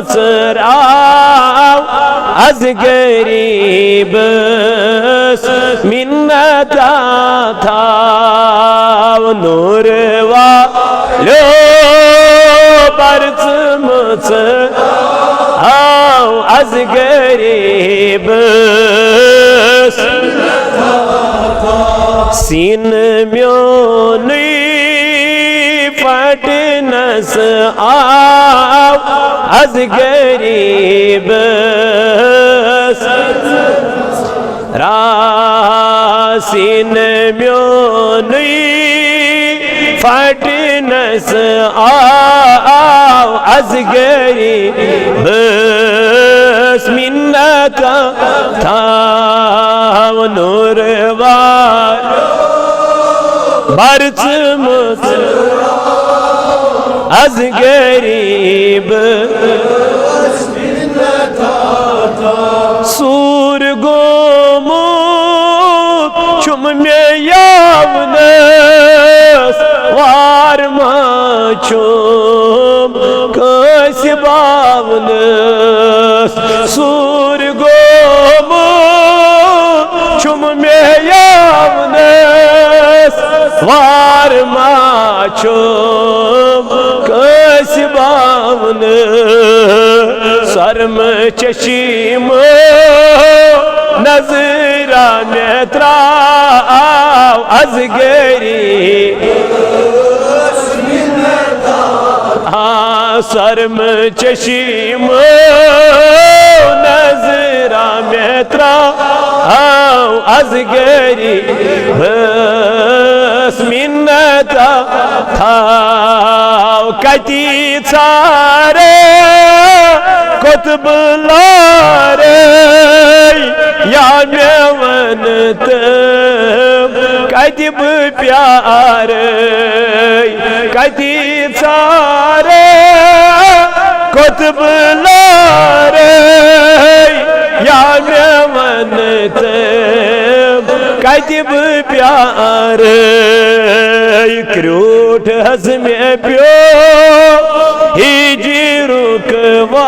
مصراو از غریبس منتا تھاو نور والو برچ مصراو از غریبس سین میونی پھٹنس آو از غریبس راسین میونی پھٹنس آو از غریبس منتا تھاو نور والو برچ از غریب سور گومو چم میں یاونس وار ما چم کس باونس سور گومو چم میں یاونس وار ما چم کس باونس سرم چشیم نظرہ میں تراو از غریبس سرم چشیم نظرہ میں تراو از غریبس منتا تھاو کتی ژارے قطب لارے یا میں ونتم کتی پیارے کتی ژارے قطب لارے یا میں ونتم کتی پیارے کروٹ حز میں پیو ہیجی رکوا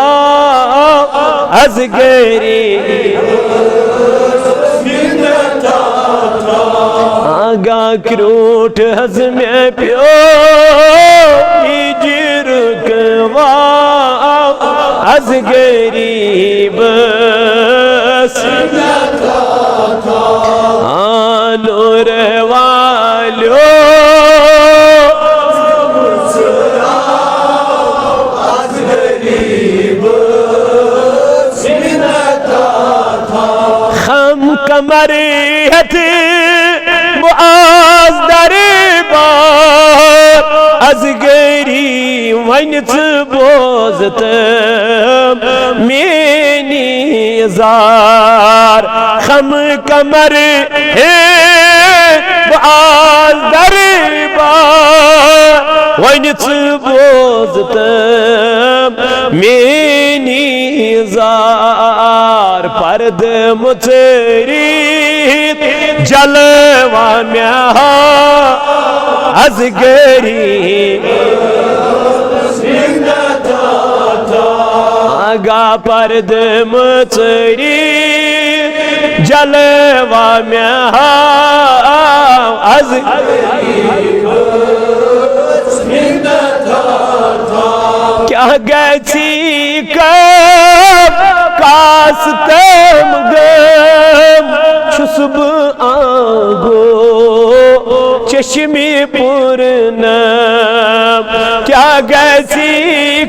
از غریبس آگا کروٹ حز میں پیو ہیجی رکوا از غریبس نور والو خم کمریت معاذ دربار از غریب ونچ بوزتم مینی زار خم کمر معاذ دربار ونچ بوزتم مینی زار پرد مچریت جلوہ میں از غریب آگا پرد مچریت جلوہ میں از غریب کیا گیچی کب کاستم گم چھسب آگو چشمی پورنم کیا گیچی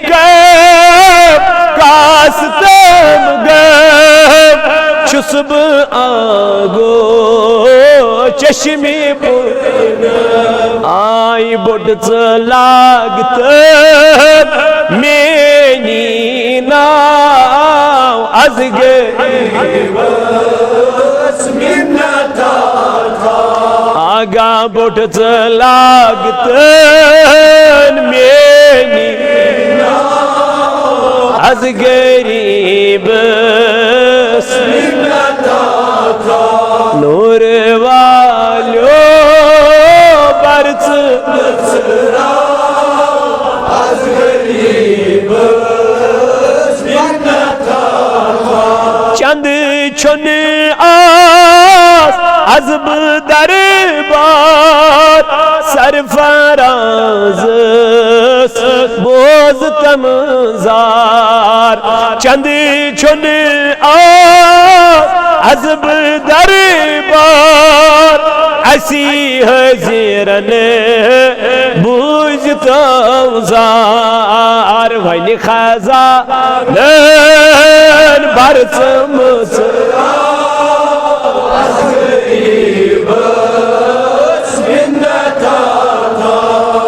کب کاستم گم چھسب آگو چشمی پورنم آئی بڑھ چلاگتم مینی ناو از غریبس منتا آگا بڑھ چلاگتن مینی ناو از غریبس منتا نور والو برچ از غریبس چون آس عذب دربار سرفراز بوز تمزار چند چون آس عذب دربار اسی حضیرن بوز تمزار وین خزانن برسمس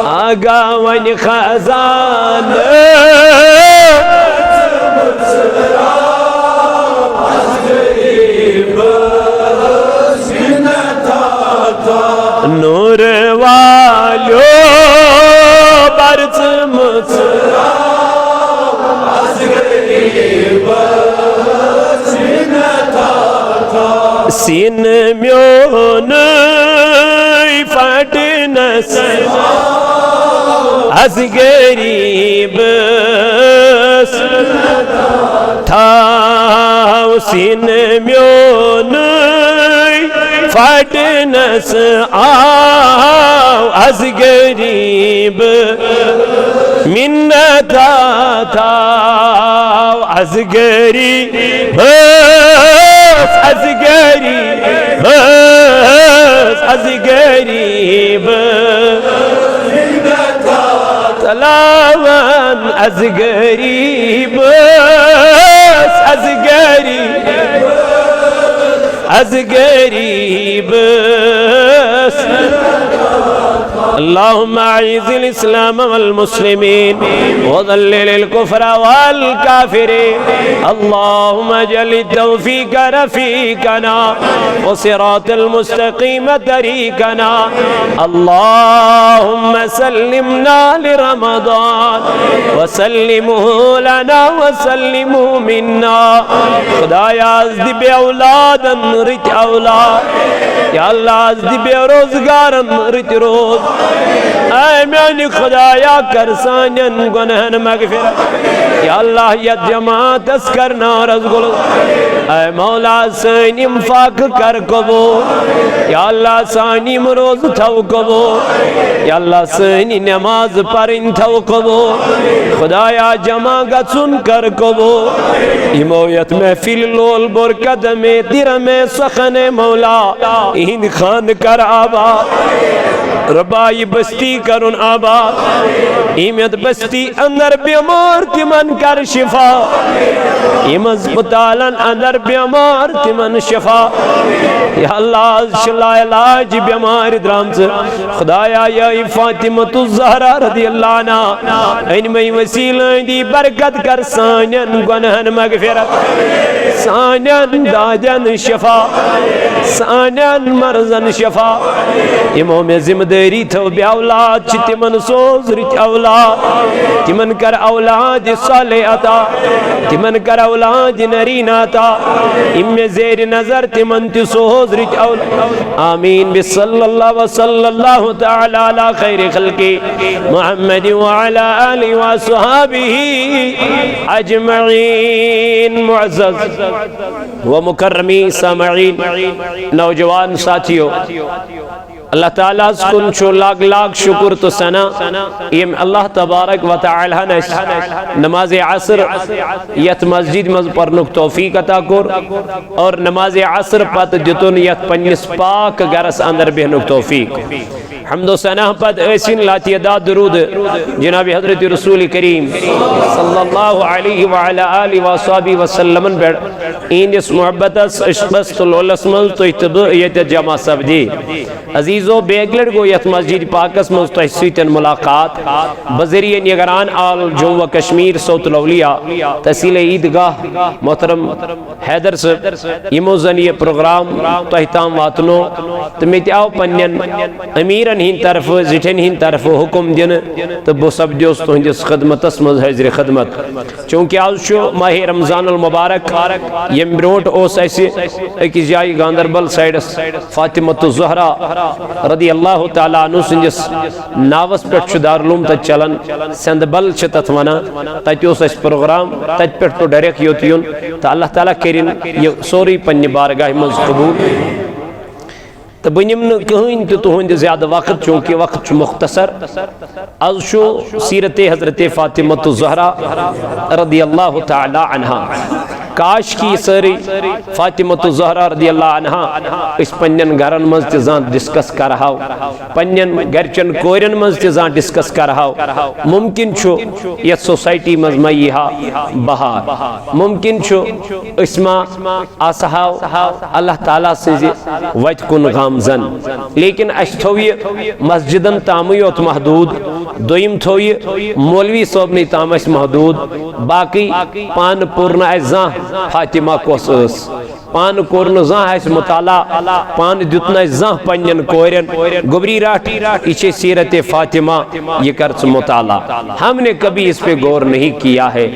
آگا وین خزانن نور والو برس مصرا سین میون فٹنس از غریب تھا سین میون فٹنس آو از غریب منتا تھا از غریب از غریب از غریب تلاوان از غریب از غریب از غریب اللهم اعز الاسلام والمسلمين وذلل الكفر والكافرين اللهم اجعل التوفيق رفيقنا وصراط المستقيم طريقنا اللهم سلمنا لرمضان وسلمه لنا وسلمه منا خدایا ازدی بے اولادن رچ اولاد یا اللہ ازدی بے روزگارن رچ روز اے میانی خدایا کرسانین گنہن مغفرت یا اللہ یا جماعت اس کرنا رزگل اے مولا سین انفاق کر قبول یا اللہ سانی مروز تھو قبول یا اللہ سینی نماز پر ان تھو قبول خدایا جمع گسن کر قبول امویت محفل لول برکت میں دیر میں سخن مولا این خان کر آباد ربائی بستی کرن آباد ایمت بستی اندر بیمار تمن کر شفا ایمت اسپتالن اندر بیمار تمن شفا یا اللہ شلا علاج بیمار درام سے خدایا یا فاطمۃ الزہرا رضی اللہ عنہ ان میں وسیلہ دی برکت کر سانین گنہن مغفرت سانین دادن شفا سانین مرزن شفا امو میں ذمہ داری تھو بی اولاد چی تمن سوز رچ اولاد تمن کر اولاد صالح عطا تمن کر اولاد نرین عطا ام زیر نظر تمن تی سوز رچ اولاد آمین بصلی اللہ وصلی اللہ تعالی علی خیر خلقی محمد وعلا آلہ وصحابہ اجمعین معزز و مکرمی سامعین نوجوان ساتھیو اللہ تعالیٰ کن چو لاغ لاغ شکر تو سنا یہ اللہ تبارک و تعالیٰ نماز عصر یت مسجد مز پرنک توفیق عطا کر اور نماز عصر پت جتن یت پنیس پاک گرس اندر بہنک توفیق حمد و ثنا پد ایسین لاتی دا درود جناب حضرت رسول کریم صلی اللہ علیہ وعلی آلہ وصحبہ وسلم بیڑ این اس محبت اشبست الولسمل تو اتبعیت جمع سبدی عزیزو بیگلر گو یت مسجد پاکس مستحسیتن ملاقات بذریعہ نگران آل جمع و کشمیر صوت الاولیاء تحصیل عیدگاہ محترم حیدر سے یہ موزن یہ پروگرام تحتام واتنو تمیتی آو پنین امیر پیرن ہند طرف زٹھن ہند طرف حکم دن تو بہ سپدوس تہندس خدمتس مز حاضر خدمت چونکہ آج ماہ رمضان المبارک یم بروٹ اس اکس جائے گاندربل سائڈس فاطمۃ الزہرا رضی اللہ تعالیٰ عنہ سندس ناوس پہ دارالعلوم تت چلان سندبل تت ونان تت اس پروگرام تت پہ تو ڈائریکٹ یوت یون تو اللہ تعالیٰ کرن یہ سوری پنہ بارگاہ مز قبول تو بہ نم کہین تہ تہند زیادہ وقت چونکہ وقت مختصر آز سیرت حضرت فاطمۃ الزہرا رضی اللہ تعالی عنہا کاش کی ساری فاطمۃ الزہرا رضی اللہ عنہا اس پنن گھرن مز تہ زان ڈسکس کرہاو پنن گرچن کورن مز تہ زان ڈسکس کرہاو ممکن چھو یہ سوسائٹی مز مئی ہا بہار ممکن چھو اسما آسہاو اللہ تعالیٰ سے وت کن غامزن لیکن اس تھو یہ مسجدن تامی یوت محدود دویم تھو یہ مولوی صوبنی تام اس محدود باقی پان پورنا ازاں فاطمہ کوس اس پان کورن زاں اس مطالعہ پان دیتنا زاں پنین کورن گبری راٹ یہ سیرت فاطمہ یہ کرچ مطالعہ ہم نے کبھی اس پہ غور نہیں کیا ہے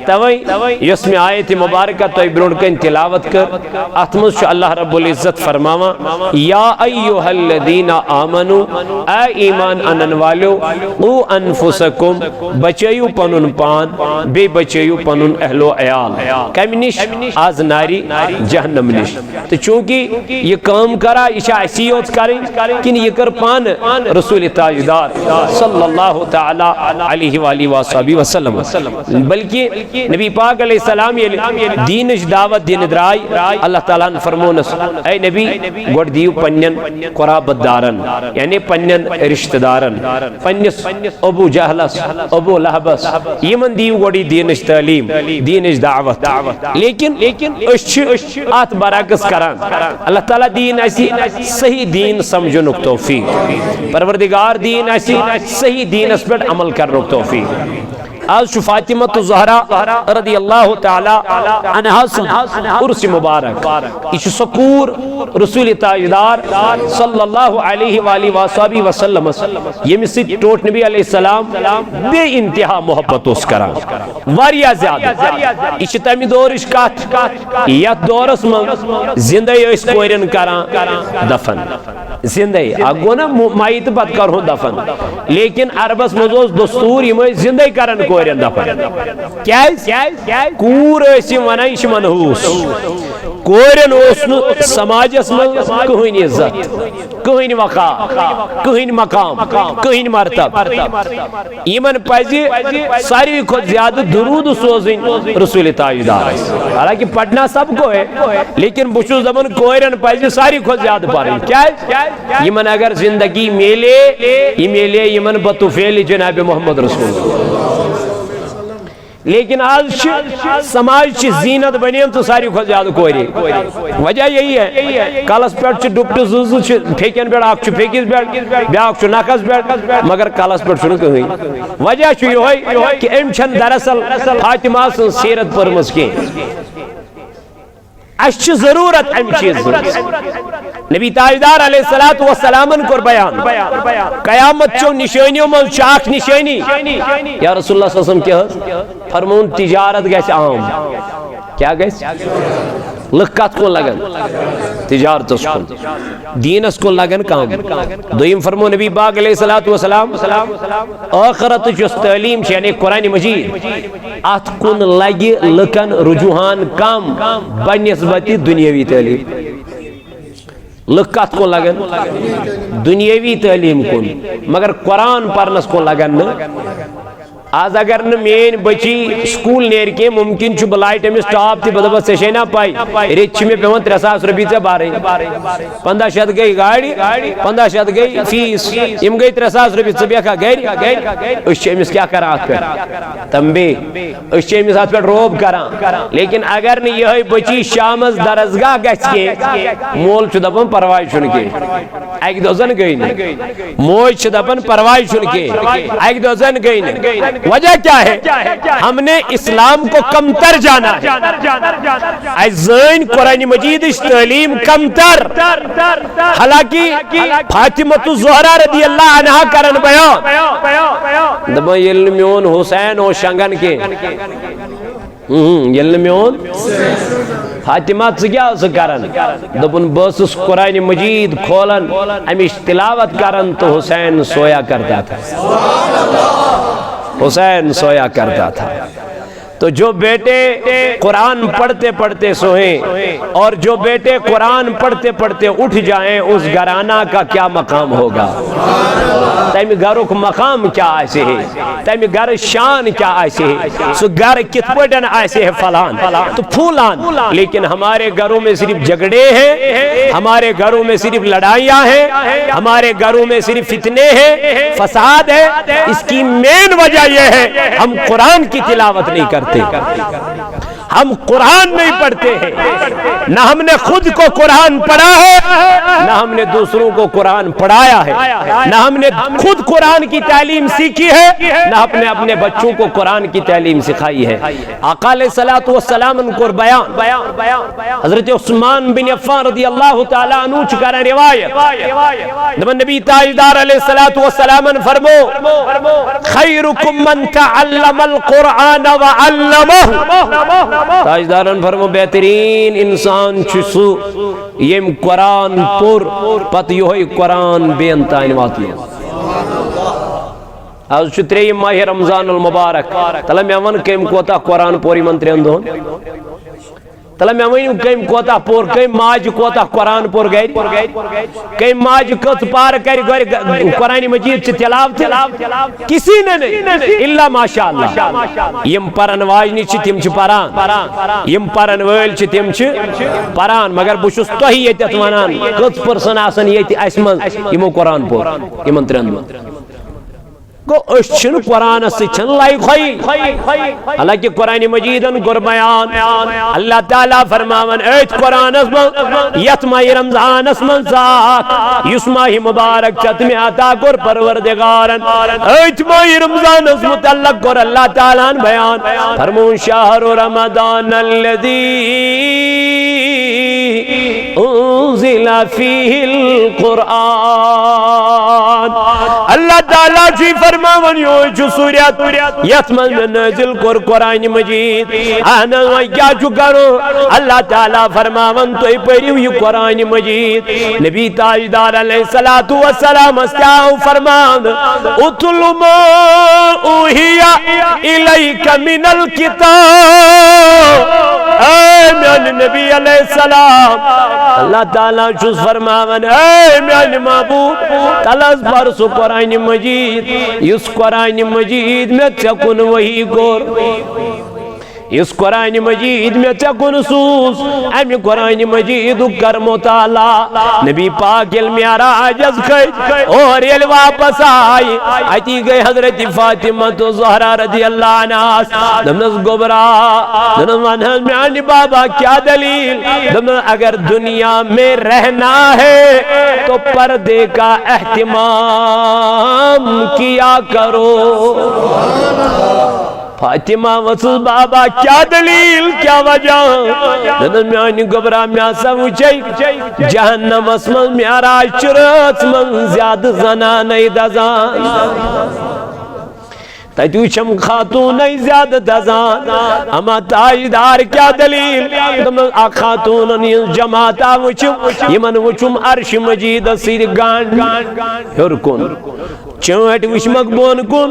توئی یس میں آیت مبارکہ تو برون کن تلاوت کر اتمس اللہ رب العزت فرماوا یا ایھا الذین آمنوا اے ایمان انن والو او انفسکم بچیو پنن پان بے بچیو پنن اہل و عیال کم نش آز ناری جہنم نش تو چونکہ یہ کام کرا یہ اسیوت کریں کن یہ کر پان رسول تاجدار صلی اللہ تعالی علیہ وآلہ وآلہ وسلم بلکہ نبی پاک علیہ السلام یہ دینش دعوت دین درائی اللہ تعالیٰ نے فرمونس اے نبی گوڑ دیو پنین قرابت دارن یعنی پنین رشتہ دارن پنیس ابو جہلس ابو لہبس یہ من دیو گوڑی دینش تعلیم دینش دعوت لیکن آت برعکس کران اللہ تعالیٰ دین ایسی صحیح دین سمجھنک توفیق پروردگار دین ایسی صحیح دین اس پر عمل کرنک توفیق آج فاطمۃ الزہرا رضی اللہ تعالی عنہا سن عرس مبارک اس سکور رسول تاجدار صلی اللہ علیہ وآلہ وآلہ وسلم یہ ست ٹوٹ نبی علیہ السلام بے انتہا محبت اس کران واریا زیادہ اس تمی دورش کات یا دورس من زندہ اس کوئرن کران دفن زندہ اگو نا مائیت بات کرو دفن لیکن عربس مزوز دستور یہ زندہ کرن کوئرن دفن کیا کور ایسی ونائش منحوس کوئرن اوسنو سماجس من کہیں عزت کہیں وقار کہیں مقام کہیں مرتب ایمن پائزی ساری خود زیادہ درود سوزن رسول تاجدار حالانکہ پڑھنا سب کو ہے لیکن بچو زمن کوئرن پائزی ساری خود زیادہ پڑھیں کیا ہے ایمن اگر زندگی میلے یہ میلے ایمن بطفیل جناب محمد رسول لیکن آج سماج چی زینت بنیم تو ساری خود زیادہ کوئی وجہ یہی ہے کالس پیٹ چی ڈپٹ زوزو چی پھیکن پیٹ آکھ چی پھیکیز پیٹ بیاکھ چی ناکس پیٹ مگر کالس پیٹ چنو کہیں وجہ چی یہ ہوئی کہ امچن دراصل فاطمہ سن سیرت پر مسکین اچھ ضرورت ام چیز نبی تاجدار علیہ السلام کر بیان قیامت چو نشانیوں میں چاک نشانی یا رسول اللہ صلی اللہ علیہ وسلم کیا فرمون تجارت گیس عام کیا گیس لکات کو لگن تجارت اس کو دین اس کو لگن کام دویم فرمو نبی باغ علیہ السلام آخرت جس تعلیم یعنی قرآن مجید ات کن لگی لکن رجوحان کم بنسبتی دنیاوی تعلیم لکات کو لگن دنیاوی تعلیم کن مگر قرآن پرنس کو لگن آز اگر مین بچی سکول نیر کے ممکن چھ بلائٹ امس ٹاپ تی بدبت سے شینا پائی ریت چھ میں پیمن 300 روپی تے بارے 1500 گئی گاڑی 1500 گئی فیس ام گئی 300 روپی تے بیکھا گئی اس چھ امس کیا کرا کر تمبے اس چھ امس ہاتھ پہ روب کرا لیکن اگر نہ یہ بچی شامز درسگاہ گچ کے مول چھ دپن پرواہ چھن کے ایک دو زن گئی نہیں موج دپن پروائی چھن کے ایک دو زن گئی نہیں وجہ کیا ہے ہم نے اسلام کو کمتر جانا ہے ایزین قرآن مجید اس تعلیم کمتر حالانکہ فاطمہ الزہرا رضی اللہ عنہ کرن بیان دبا یل میون حسین و شنگن کے یل میون فاطمہ کیا کرن دبن بس قرآن مجید کھولن امیش تلاوت کرن تو حسین سویا کرتا تھا حسین سویا کرتا تھا تو جو بیٹے قرآن پڑھتے پڑھتے سوئیں اور جو بیٹے قرآن پڑھتے پڑھتے اٹھ جائیں اس گھرانہ کا کیا مقام ہوگا تیمی گھروں کو مقام کیا ایسے ہے تیمی گھر شان کیا ایسے ہے سو گھر کت پڑھن ایسے ہے فلان تو پھولان لیکن ہمارے گھروں میں صرف جھگڑے ہیں ہمارے گھروں میں صرف لڑائیاں ہیں ہمارے گھروں میں صرف فتنے ہیں فساد ہے اس کی مین وجہ یہ ہے ہم قرآن کی تلاوت نہیں کرتے ہم قرآن نہیں پڑھتے ہیں نہ ہم نے خود کو قرآن پڑھا ہے نہ ہم نے دوسروں کو قرآن پڑھایا ہے نہ ہم نے خود قرآن کی تعلیم سیکھی ہے نہ اپنے بچوں کو قرآن کی تعلیم سکھائی ہے آقا علیہ الصلوۃ والسلام کو بیان حضرت عثمان بن عفان رضی اللہ تعالی عنہ چکا روایت نبی تاجدار علیہ الصلوۃ والسلام فرمو خیرکم من تعلم القرآن وعلمہ تاجدارن فرمو بہترین انسان چھسو یم قرآن پور پت یوہی قرآن بے انتائن واتلی آج چھتری ماہ رمضان المبارک تلا میں ون کم کوتا قرآن پوری منتری اندون تلا میں ون کم کوتا پور کم ماج کوتا قرآن پور گئی کم ماج کت پار کر قرآن مجید چھ تلاوت کسی نے نہیں اللہ ماشاءاللہ یم پرن واجنی چھ تم چھ پران یم پرن ویل چھ تم چھ پران مگر بشس تو ہی یتت ونان کت پرسن آسن یتی اسمن یمو قرآن پور یمن ترند کو اشن قرآن سچن لائق ہوئی حالانکہ قرآن مجیدن گر بیان اللہ تعالیٰ فرماون ایت قرآن اسمن یتمہ رمضان اسمن ساک یسمہ مبارک چتم عطا گر پروردگارن ایت ماہ رمضان اسمت اللہ گر اللہ تعالیٰ بیان فرمون شہر رمضان الذی انزل فیہ القرآن اللہ تعالیٰ جی فرماون جو سوریت یتمن میں نازل کر قرآن مجید آنا کیا جو کرو اللہ تعالیٰ فرماون تو پڑھیو یہ قرآن مجید نبی تاجدار علیہ السلام استعاو فرمان اتل ما اوہیا الیک من الکتاب اے میان نبی علیہ السلام اللہ تعالیٰ چوز فرماون اے میان محبوب تلس برسو قرآن مجید اس قرآن مجید میں چکن وہی گور اس قرآن مجید میں چکن سوس امی قرآن مجید کر مطالعہ نبی پاک المعراج از گئی اور یہ واپس آئی آتی گئی حضرت فاطمہ الزہرا رضی اللہ عنہ دمنس گبرا دمنس میانی بابا کیا دلیل دمنس اگر دنیا میں رہنا ہے تو پردے کا اہتمام کیا کرو فاطمہ وصل بابا کیا دلیل کیا وجہ ندن میانی گبرا میا سوچی جہنم اسمن میاراج چرت من زیاد زنان دزان تیتو چم خاتون زیاد دزان اما تاجدار کیا دلیل دمنا خاتون جماعتا وچم یمن وچم عرش مجید سیر گان ہرکن چوٹ وش مقبون کن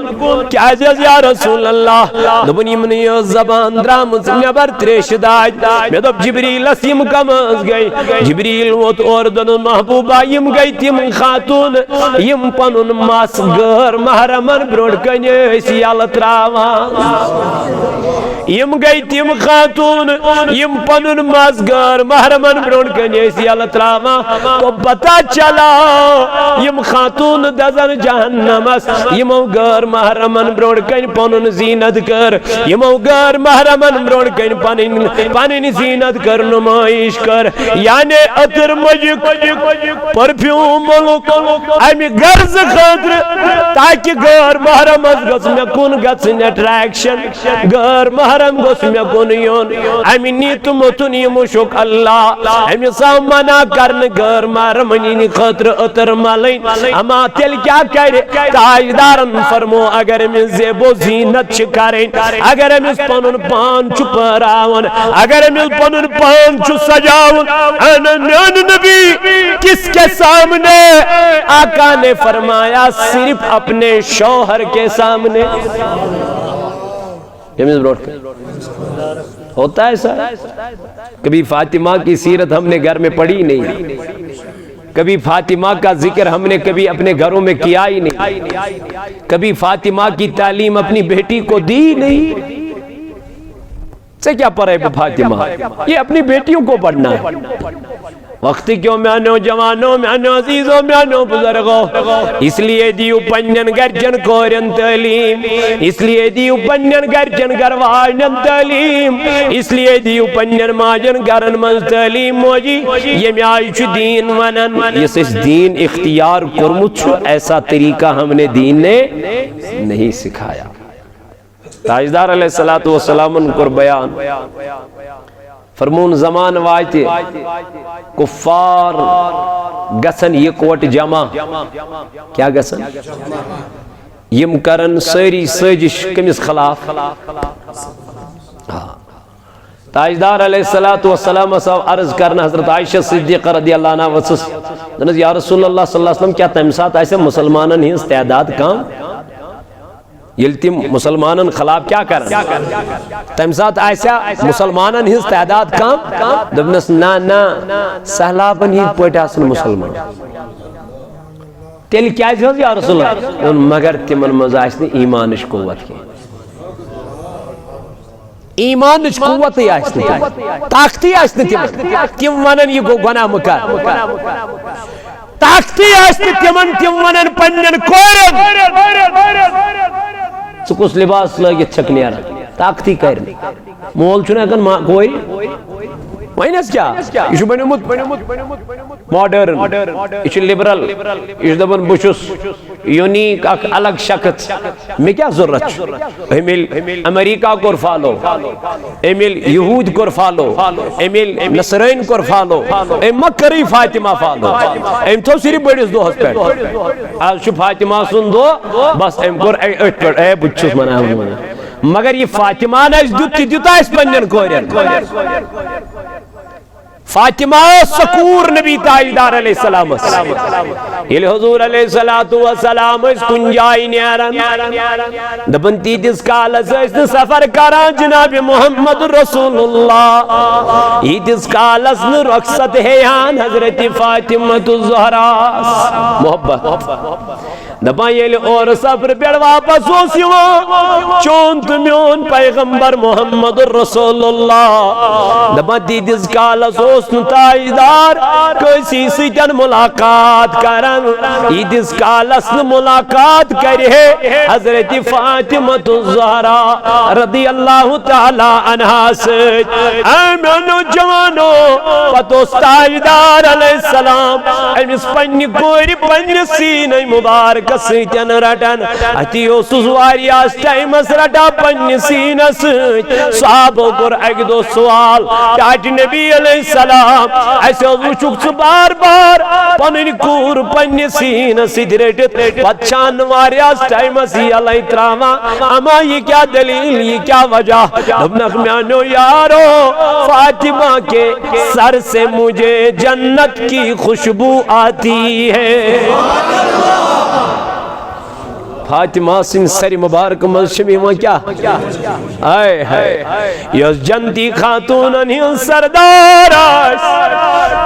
کیا عزیز یا رسول اللہ دبنی منی زبان درامز نبر تریش داج میں دب جبریل اسیم کمز گئی جبریل وط اور دن محبوبہ یم گئی تیم خاتون یم پنن ماس گر محرمن بروڑ کنی سیالت راوان یم گئی تم خاتون یم پنن ماز غیر محرمن برون کنیسی اللہ تراما تو پتا چلا یم خاتون دزن جہنمس یمو غیر محرمن برون کن پنن زینت کر یمو غیر محرمن برون کن پنن زینت کر نمائش کر یعنی عطر مجک پرفیوم ملک امی غرض خاطر تاکہ غیر محرم گوس میں کن گژھن اٹریکشن غیر محرم گوس میں کن یون امی نیت متن یہ مشک اللہ امی سا منع کرن غیر محرم نی خاطر عطر ملین اما تیل کیا کرے تاجدارن فرمو اگر میں زیب و زینت چھ کریں اگر میں پنن پان چھ پراون اگر میں پنن پان چھ سجاون نبی کس کے سامنے آقا نے فرمایا صرف اپنے شوہر کے سامنے ہوتا ہے ایسا کبھی فاطمہ کی سیرت ہم نے گھر میں پڑھی نہیں کبھی فاطمہ کا ذکر ہم نے کبھی اپنے گھروں میں کیا ہی نہیں کبھی فاطمہ کی تعلیم اپنی بیٹی کو دی نہیں سے کیا پڑھے فاطمہ یہ اپنی بیٹیوں کو پڑھنا ہے وقتی کیوں میانو جوانوں میانو عزیزوں میانو بزرگوں اس لیے دیو پنجن گرجن کورن تعلیم اس لیے دیو پنجن گرجن گرواجن تعلیم اس لیے دیو پنجن ماجن گرن مز تعلیم موجی یہ میائی دین ونن اس دین اختیار کرمت ایسا طریقہ ہم نے دین نے نہیں سکھایا تاجدار علیہ السلام کو بیان فرمون زمان واجتے کفار گسن یہ کوٹ جمع کیا گسن یم کرن سری سجش کمس خلاف تاجدار علیہ السلام عرض کرنا حضرت عائشہ صدیقہ رضی اللہ عنہ وسس یا رسول اللہ صلی اللہ علیہ وسلم کیا تمسات ایسے مسلمانن ہی استعداد کام یلتی مسلمانن خلاف کیا کرن تمسات ایسا مسلمانن ہی تعداد کام دبنس نا سہلابن ہی پوٹاسن مسلمان تیل کیا جز یا رسول اللہ مگر تمن مزاشنی ایمانش قوت کی ایمانش قوت ہی آشتی طاقتی آشتی تم ونن یہ گناہ مکار طاقتی آشتی تم ونن پنجن کورن سکوس لباس لگت چھک نیارا طاقتی کرنی مول چھنے اکن کوئی وینس کیا یہ بنیمت ماڈرن یہ لبرل یہ دبن بچس یونیک الگ شخص میں کیا ضرورت امیل امریکہ کو فالو امیل یہود کو فالو امیل نصرین کو فالو ام مکری فاطمہ فالو ام تو صرف بڑیس دو ہسپیٹ آج شو فاطمہ سن دو بس ام کور اے بچس منا مگر یہ فاطمہ نے دیتا اس پنجن کورین فاطمہ سکور نبی تاجدار علیہ السلام یہ حضور علیہ السلام اس کنجائی نیارن دبن تیتس کالس اس سفر کران جناب محمد رسول اللہ ایتس کالس رخصت ہے یان حضرت فاطمہ الزہرا محبت دبا یہ اور سفر پیڑ واپس ہو سیوا چونت میون پیغمبر محمد رسول اللہ دبا تیتس کالس حسن تاجدار کسی سیتن ملاقات کرن ایدس کالس ملاقات کرے حضرت فاطمہ الزہرا رضی اللہ تعالی عنہ سے امنو جوانو پتوس تاجدار علیہ السلام امس پنی کوری پنی سینہ مبارک سیتن رٹن اتیو سزواری آس ٹائمس رٹا پنی سینہ سیت صحابہ کر ایک دو سوال ٹاٹ نبی علیہ السلام ایسے وچک بار بار پنن کور پنی سین سدرٹ بچان واریاس ٹائم سی علی تراما اما یہ کیا دلیل یہ کیا وجہ ابنک میانو یارو فاطمہ کے سر سے مجھے جنت کی خوشبو آتی ہے فاطمہ سن سری مبارک ملشمی وہ کیا آئے ہے یس جنتی خاتون انہی سردار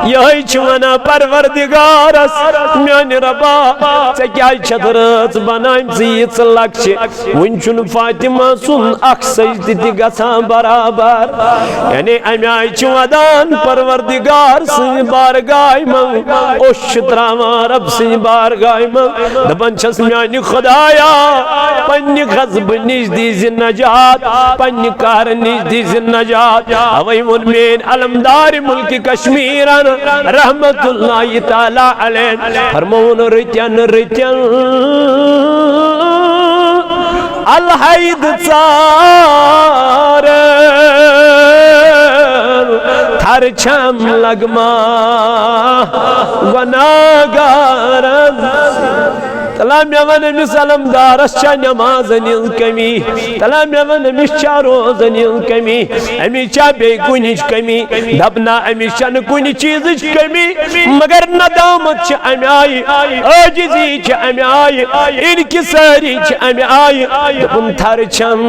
یہ چھونا پروردگارس میانی ربا چکیائی چھترز بنائیم زیت لکش ونچن فاطمہ سن اک سجدی دی گسان برابر یعنی امیائی چھودان پروردگار سن بارگاہ من اوش تراما رب سن بارگاہ من دبن چھس میانی خدایا پنی غضب نجدی زن نجات پنی کار نجدی زن نجات اویمون مین علمدار ملک کشمیران رحمت اللہ تعالی علیہ فرمون رتین رتین الحید ژار تھر چھم لگما گناہگارن تلا مے ون امس علمدارس چھ نمازن کمی تلا مے ون امس چھ روزن کمی امس چھ بے کنچ کمی دبنا امس چھ کن چیزچ کمی مگر ندامت چھ امی آئی عاجزی چھ امی آئی انکساری چھ امی آئی دپن تھر چھم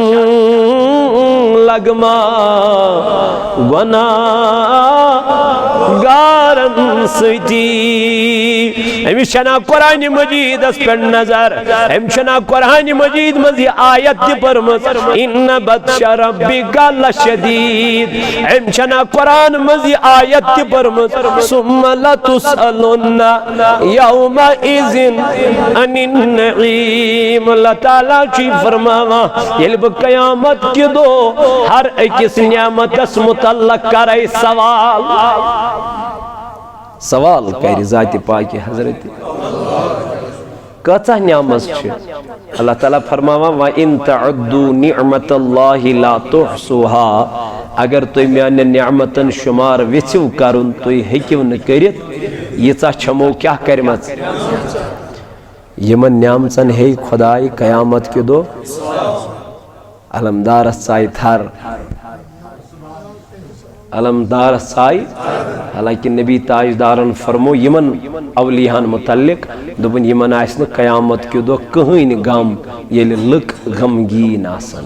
لگما گناہ گارن ستی امس چھنا قرآن مجید اس پر نظر ہم چھنا قرآن مجید مزی آیت دی پرمس ان بطش ربک لشدید ہم چھنا قرآن مزی آیت دی پرمس ثم لتسألن یومئذ عن النعیم اللہ تعالیٰ چی فرماوا یلب قیامت کی دو ہر اکس نعمت اس متعلق کرے سوال کری ذات پاکی حضرت کتا نعمت چھے اللہ تعالیٰ فرماوا وَإِن تَعُدُّوا نِعْمَةَ اللَّهِ لَا تُحْصُوهَا اگر توی میان نعمتن شمار ویچو کرن توی ہکیو نکریت یہ چاہ چھمو کیا کرمت یمن نعمتن ہے خدای قیامت کے دو علمدار سائی تھر علمدار سائی حالانکہ نبی تاجدارن فرمو یمن اولیہان متعلق دبن یمن آسن قیامت کی دو کہیں غم یل لک غمگین آسن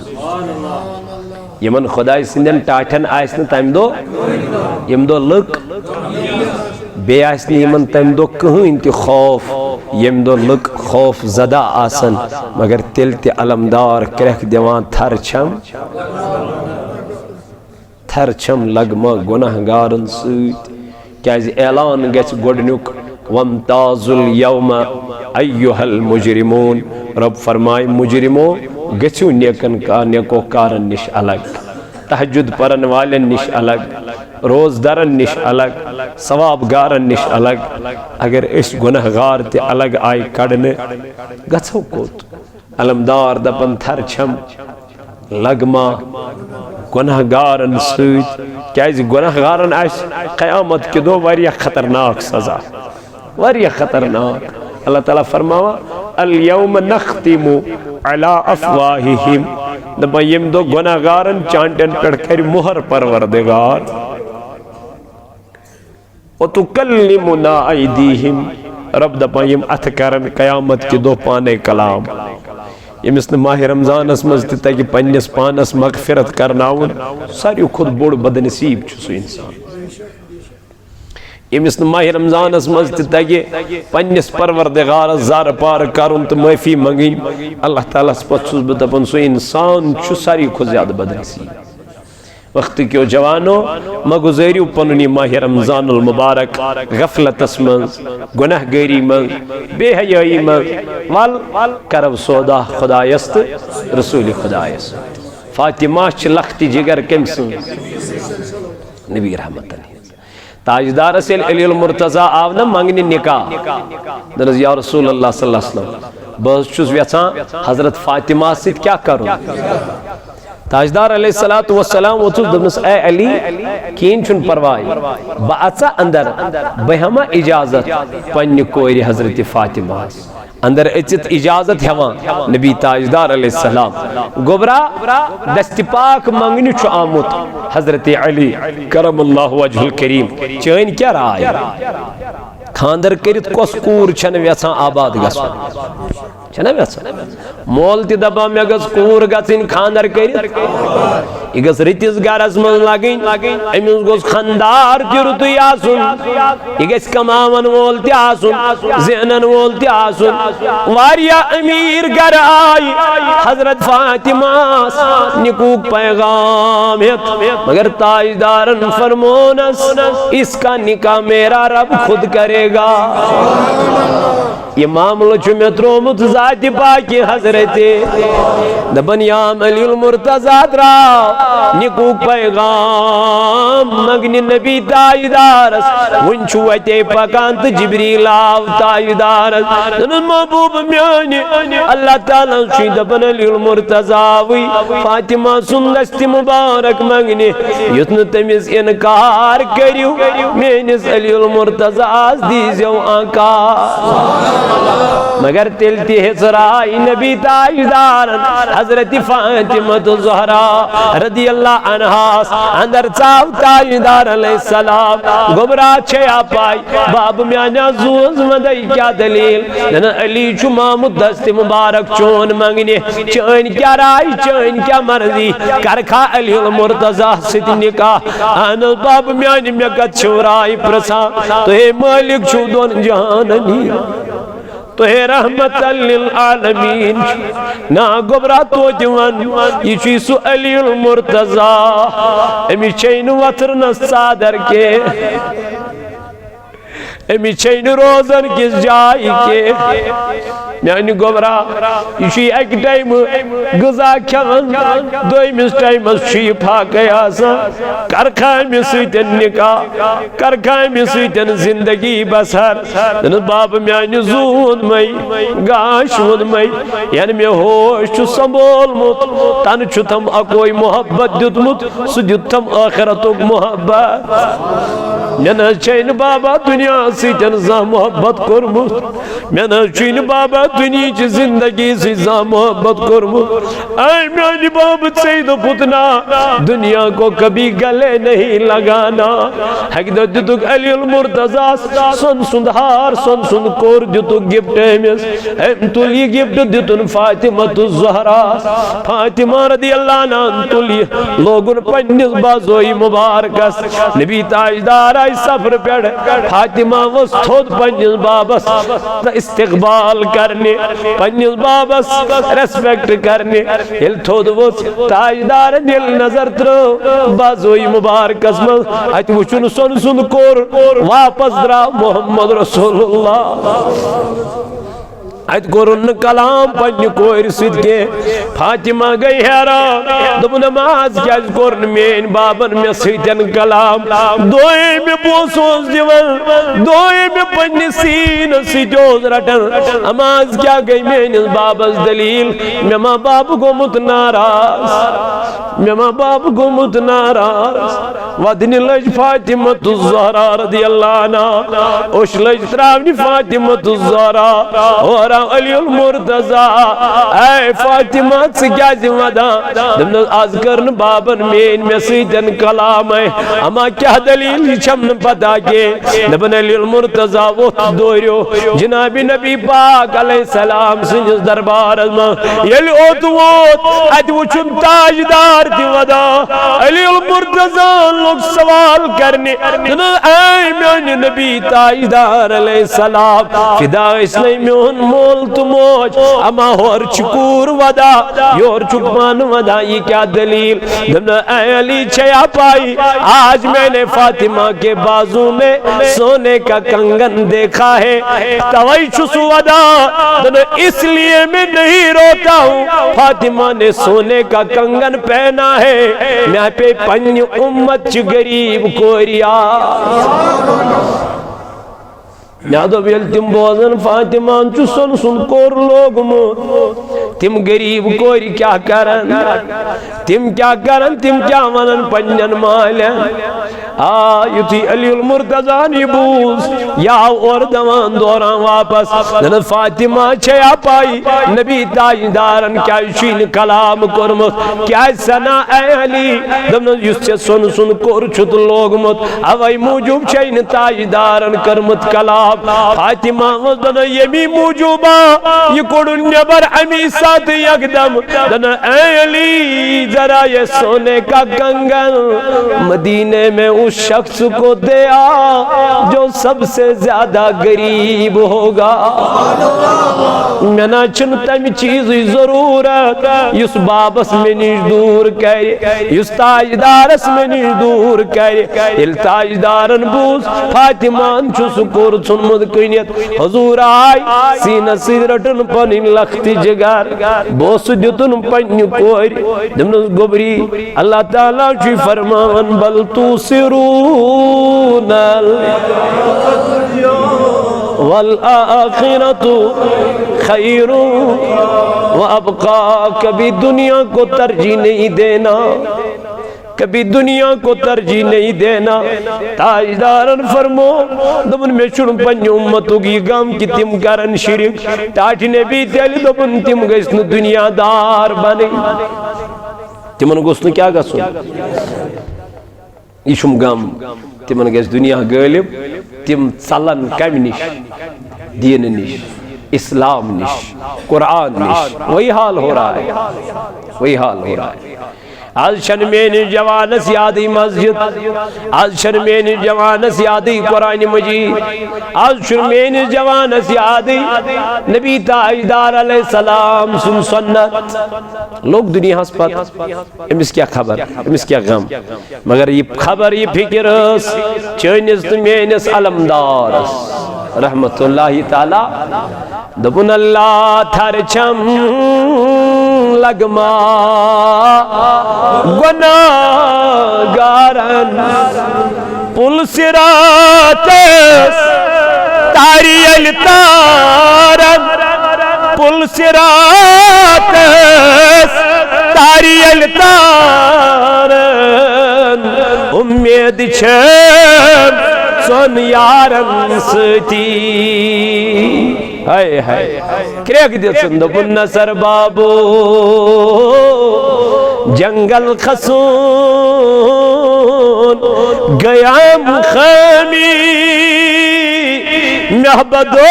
یمن خدای سندن ٹاٹھن آسن تم دو یم دو لک بے آسن یمن تم دو کہیں تی خوف یم دو لک خوف زدہ آسن مگر تل تی علمدار کرک دیوان تھر چھم تھر چھم لگما گناہ گارن سوت کیازِ اعلان گیچ گوڑنک وَامْتَازُ الْيَوْمَ اَيُّهَا الْمُجْرِمُونَ رب فرمائے مجرمو گچو نیکن کا نیکو کارن نش الگ تحجد پرن والن نش الگ روز درن نش الگ ثواب گارن نش الگ اگر اس گناہ گار تے الگ آئی کڑنے گچھو کوت علمدار دپن تھر چھم لگما گناہ گارن سوت کیازِ گناہ گارن آس قیامت کے دو واریہ خطرناک سزا واریہ خطرناک اللہ تعالیٰ فرماوا اليوم نختم علی افواہہم دبا یم دو گناہ گارن چانٹن پڑھ کر مہر پروردگار وتکلمنا ایدیہم رب دبا یم اتھ کرن قیامت کے دو پانے کلام یمس ماہ رمضان اس مز تہ پنس پانس مغفرت کرناون ساریو خود بوڑ بدنصیب سو انسان یمس ماہ رمضان اس مز تہ پنس پروردگار زار پار کرن تو معافی منگین اللہ تعالیٰ پتہ چھس بہ دپان سو انسان ساریو کھت زیادہ بدنصیب وقت کیو جوانو مگزریو پننی ماہ رمضان المبارک غفلت اسمنز گناہ گری من بے حیائی من وال کرو سودا خدایست رسول خدایست فاطمہ چھ لختی جگر کم سن نبی رحمت اللہ تاجدار سے علی المرتضی آونا مانگنی نکاح دنز یا رسول اللہ صلی اللہ علیہ وسلم بہت چوز ویسان حضرت فاطمہ سے کیا کرو تاجدار علیہ السلام وہ تو دبنس اے علی کین چن پروائی باعثا اندر بہما اجازت پنی کوئی حضرت فاطمہ اندر اچت اجازت ہوا نبی تاجدار علیہ السلام گبرا دست پاک منگنی چو آمت حضرت علی کرم اللہ وجہ الکریم چین کیا رائے خاندر کرت کس کور چھن ویسان آباد گسو چھنا ویسا مول تی دبا میں گس کور گژھن خاندر کٔرِتھ یہ گژھِ رٔتِس گرس منٛز لگٕنۍ أمِس گوٚژھ خاندار تہِ رُتُے آسُن یہ گژھِ کماون وول تہِ آسُن زینن وول تہِ آسُن واریاہ امیر گر آئی حضرت فاطمہ نکوک پیغام ہیت مگر تاجدارن فرمونس اس کا نکاح میرا رب خود کرے گا یہ معاملہ چھو میں ترومت ذات پاکی حضرت دبن یام علی المرتضی درا نکوک پیغام مگنی نبی تاجدارس ونچو ویتے پکانت جبریل آو تاجدارس دنن محبوب میانی اللہ تعالیٰ چھوئی دبن علی المرتضی فاطمہ سن دست مبارک مگنی یتن تمیز انکار کریو مینس علی المرتضی دیزیو آنکار مگر تلتی حسرائی نبی تاجدارن حضرت فاطمہ الزہرا رضی اللہ عنہ اندر چاو تاجدار علیہ السلام گبرا چھیا پائی باب میانا زوز مدئی کیا دلیل نن علی چھو مامد دست مبارک چون منگنے چین کیا رائی چین کیا مرضی کرکھا علی المرتضی ست نکاح آنل باب میانی میں کت چھو رائی پرسا تو اے مالک چھو دون جہاننی تو ہے رحمت للعالمین نا گبرا تو دیوان یہ چیسو علی المرتضی امی چین وطرن صادر کے امی چین روزن کس جائی کے یعنی گبرا یہ ایک ٹائم غذا کھیون دویمس ٹائمس چھ پھاکے آسان کرکھامہِ سۭتۍ نکاح کرکھامہِ سۭتۍ زندگی بسر باب میانہِ زو ووٚنمَے گاش ووٚنمَے یعنی مےٚ ہوش چھُ سنبھولمُت تنہٕ چھُ تم اکوے محبت دیُتمُت سُہ دیُت تم ٲخرتُک محبت مےٚ نہ حظ چھے نہٕ بابا دُنیا سۭتۍ زانٛہہ محبت کوٚرمُت مےٚ نہ حظ چھُے نہٕ بابا دنیا کی زندگی سے محبت کرمو اے میانی باب سے پتنا دنیا کو کبھی گلے نہیں لگانا حقیقت دیتک علی المرتضی سن سندھار سن سند کور دیتک گفٹ ایمس ایم تلی گفٹ دیتن فاطمہ الزہرا فاطمہ رضی اللہ عنہ تلی لوگن پنیس بازوئی مبارکس نبی تاجدار آئی سفر پیڑ فاطمہ وس تھود پنیس بابس استقبال کرنے پنیس بابس ریسپیکٹ کرنے یل تھود وس تاجدار دل نظر ترو بازوئی مبارکس مل ات وچن سن سن کور واپس درا محمد رسول اللہ ات کورن کلام پنہ کور سید کے فاطمہ گئی حیران دب نماز کیا کورن مین بابن میں سیتن کلام دوئے میں بوسوز دیون دوئے میں پنہ سین سیتوز رٹن نماز کیا گئی مین بابس دلیل میں ماں باب گمت ناراض میں ماں باب گمت ناراض ودن لج فاطمہ الزہرا رضی اللہ عنہ اوش لج تراونی فاطمہ الزہرا اور علی المرتضی اے فاطمہ سکیا زمدہ دمنا آز کرن بابن مین میں سیدن کلام ہے اما کیا دلیل چھمن پتا کے نبن علی المرتضی وقت دوریو جناب نبی پاک علیہ السلام سنجز دربار یلی اوت اد وچن تاجدار دی ودا علی المرتضی لوگ سوال کرنے اے میان نبی تاجدار علیہ السلام فدا اسلام میون مول تو موج اما ہور چکور ودا یور چکمان ودا یہ کیا دلیل دمنا اے علی چھیا پائی آج میں نے فاطمہ کے بازو میں سونے کا کنگن دیکھا ہے توائی چھسو ودا دمنا اس لیے میں نہیں روتا ہوں فاطمہ نے سونے کا کنگن پہنا ہے میں پہ پنی امت چھ غریب کوریا یادو بیل تم بوزن فاطمہ چو سن سن کور لوگ مو تم غریب کوری کیا کرن تم کیا کرن تم کیا ونن پنجن مالن یتی علی المرتضی بوز یا اور دوان دوران واپس نن فاطمہ چھیا پائی نبی تاجدارن کیا شین کلام کرمت کیا سنا اے علی دمن یس سن سن کور چھت لوگ مت اوائی موجوب چھین تاجدارن کرمت کلام خلاف فاطمہ وزدنا یمی موجوبہ یہ کوڑن نبر امی ساتھ یکدم دنا اے علی ذرا یہ سونے کا کنگن مدینے میں اس شخص کو دیا جو سب سے زیادہ غریب ہوگا میں نہ چھن تم چیز ضرورت اس بابس میں نش دور کرے اس تاجدارس میں نش دور کرے il تاجدارن بوز فاطمان چھو سکور ژھنمت کنیت حضور آئی سینہ سیرٹن پنن لختی جگر بوس دیتن پنن کور دمنس گبری اللہ تعالیٰ چی فرمان بل توسرون والآخرت خیر وابقا کبھی دنیا کو ترجیح نہیں دینا کبھی دنیا کو ترجیح نہیں دینا تاجدارن فرمو دبن میں چھڑن پنج امتو کی غم کی تم کرن شرک تاج نبی تیلی دبن تم گسن دنیا دار بنے تمن گسن کیا گسن یشم غم تمن گس دنیا غالب تم ژلن کم نش دین نش اسلام نش قرآن نش وہی حال ہو رہا ہے وہی حال ہو رہا ہے آج شرمین جوانس یادی مسجد آج شرمین جوانس یادی قرآن مجید آج شرمین جوانس یادی نبی تاجدار علیہ السلام سن سنت لوگ دنیا ہسپت امس کیا خبر امس کیا غم مگر یہ خبر یہ فکر اس چینس تمینس علمدار رحمت اللہ تعالی دبن اللہ تھر چھم لگما گناہ گارن پل سراتس تاری التارن پل سراتس تاری التارن امید چھم سن یارن ستی ہائے ہائے کریک دیت سندو پن نصر بابو جنگل خسون گیام خامی محبدو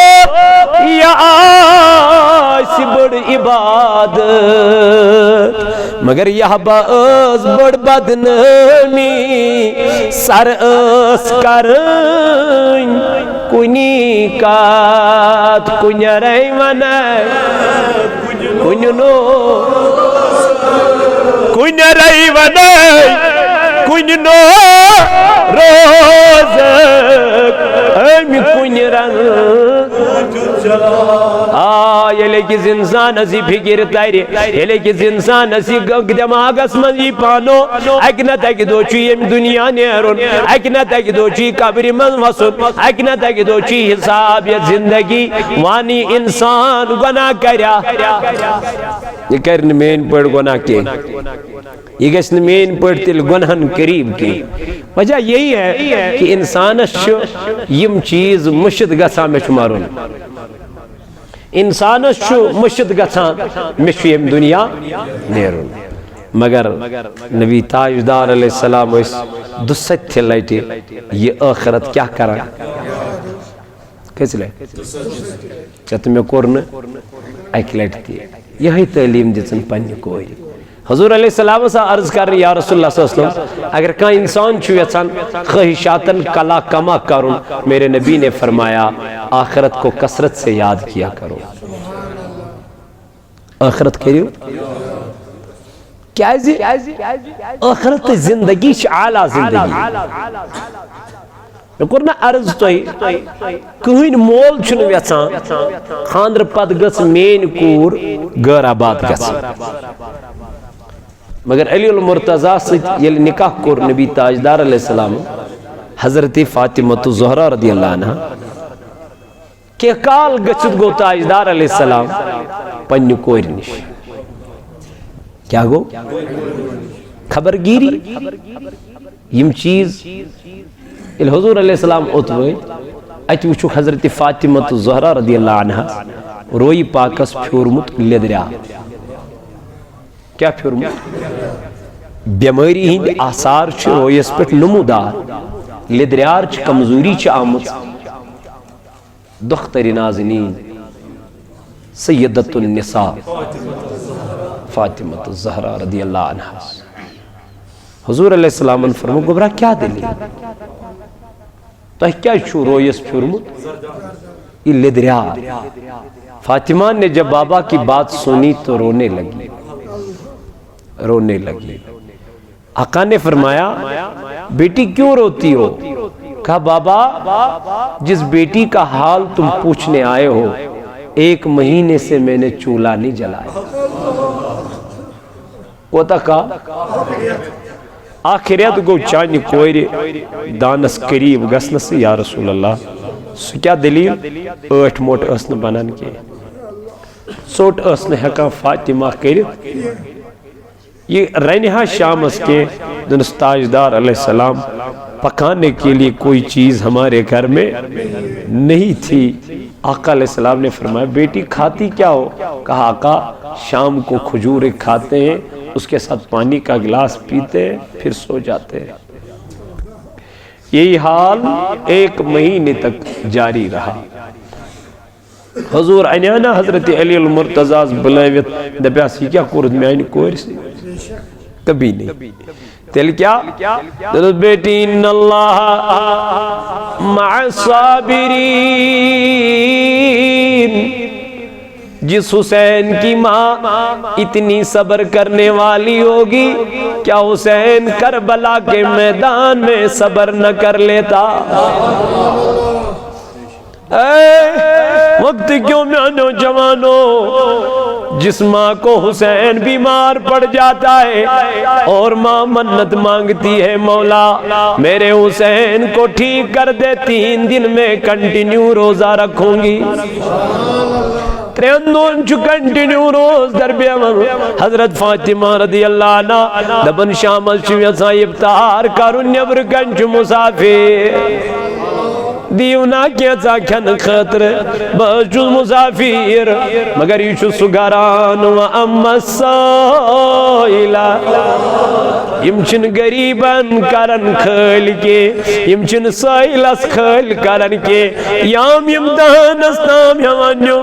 یا آسی بڑ عبادت مگر یہ باز بڑ بدنامی سر اس کرن کنی کات کنی ریمانا کنی نو کنی ریمانا کنی نو روزک امی کنی رنگ یلے کس انسان اسی فکر تیرے یلے کس انسان اسی دماغ اسمن یہ پانو اکنہ تک دو چی یم دنیا نیرون اکنہ تک دو چی قبر من وسن اکنہ تک دو چی حساب یا زندگی وانی انسان گناہ کریا یہ کرن مین پڑ گناہ کے یہ گسن مین پڑ تل گناہن قریب کی وجہ یہی ہے کہ انسان یم چیز مشد گسا میں شمارون انسان مشد گسا میں یم دنیا نیرون مگر نبی تاجدار علیہ السلام اس دست تھی لائٹی یہ آخرت کیا کرا کیسے لائے کیا تمہیں کورن ایک لائٹ تھی یہی تعلیم دیتن پنی کوئی حضور علیہ السلام سے عرض کر یا رسول اللہ صلی اللہ علیہ وسلم اگر کہاں انسان چھویتاً خواہشاتاً کلا کما کروں میرے نبی نے فرمایا آخرت کو کثرت سے یاد کیا کرو آخرت کریو کیا ہے آخرت زندگی اعلیٰ زندگی کرنا عرض توئی کہیں مول چھنو ویسان خاندر پت گس مین کور غیر آباد گس مگر علی المرتضی سے یل نکاح کور نبی تاجدار علیہ السلام حضرت فاطمہ زہرا رضی اللہ عنہ کہ کال گچت گو تاجدار علیہ السلام پنی کور نش کیا گو خبرگیری یم چیز الحضور علیہ السلام اتوئی اتو وچو حضرت فاطمہ زہرا رضی اللہ عنہ روئی پاکس پھورمت لیدریا کیا پھورمت بیماری ہند آثار چھ رویس پٹ نمودار لیدریار چھ کمزوری چھ آمد دختر نازنین سیدت النساء فاطمہ الزہرا رضی اللہ عنہ. حضور علیہ السلام نے فرمو گبرا کیا دلی تو کیا چھو رویس پھرمت یہ لدریار. فاطمہ نے جب بابا کی بات سنی تو رونے لگی. آقا نے فرمایا بیٹی کیوں روتی ہو؟ کہا بابا جس بیٹی کا حال تم پوچھنے آئے ہو 1 مہینے سے میں نے چولہا نہیں جلایا. کوتا کہا آخریت گو چانی کوئری دانس قریب گسنس یا رسول اللہ. سو کیا دلیل 8 موٹ اسن بنان کے سوٹ اسن حقا فاطمہ کرت. یہ رینہا شامس کے دنس تاجدار علیہ السلام پکانے کے لیے کوئی چیز ہمارے گھر میں نہیں تھی. آقا علیہ السلام نے فرمایا بیٹی کھاتی کیا ہو؟ کہا آقا شام کو کھجوریں کھاتے ہیں اس کے ساتھ پانی کا گلاس پیتے ہیں پھر سو جاتے ہیں. یہی حال 1 مہینے تک جاری رہا. حضور انیانا حضرت علی المرتضیٰ بلائیوت دبیاسی کیا کورد میں آئینی کوئی رسی کبھی نہیں. تیل کیا دل بیٹی ان اللہ مع الصابرین. جس حسین کی ماں اتنی صبر کرنے والی ہوگی کیا حسین کربلا کے میدان میں صبر نہ کر لیتا؟ وقت کیوں میں نوجوانوں جس ماں کو حسین بیمار پڑ جاتا ہے اور ماں منت مانگتی ہے مولا میرے حسین کو ٹھیک کر دے 3 دن میں کنٹینیو روزہ رکھوں گی. 3 دن چو کنٹینیو روز در بیمن حضرت فاطمہ رضی اللہ عنہ دبن شامل چویسا افطار کرن نبر کنچو مسافر دیونا کیسا کھن خطر بچو مسافر مگر یشو سگران و اما السائلہ یمچن غریبن کرن کھل کے یمچن سائلس کھل کرن کے یام یمدان استام یمانیو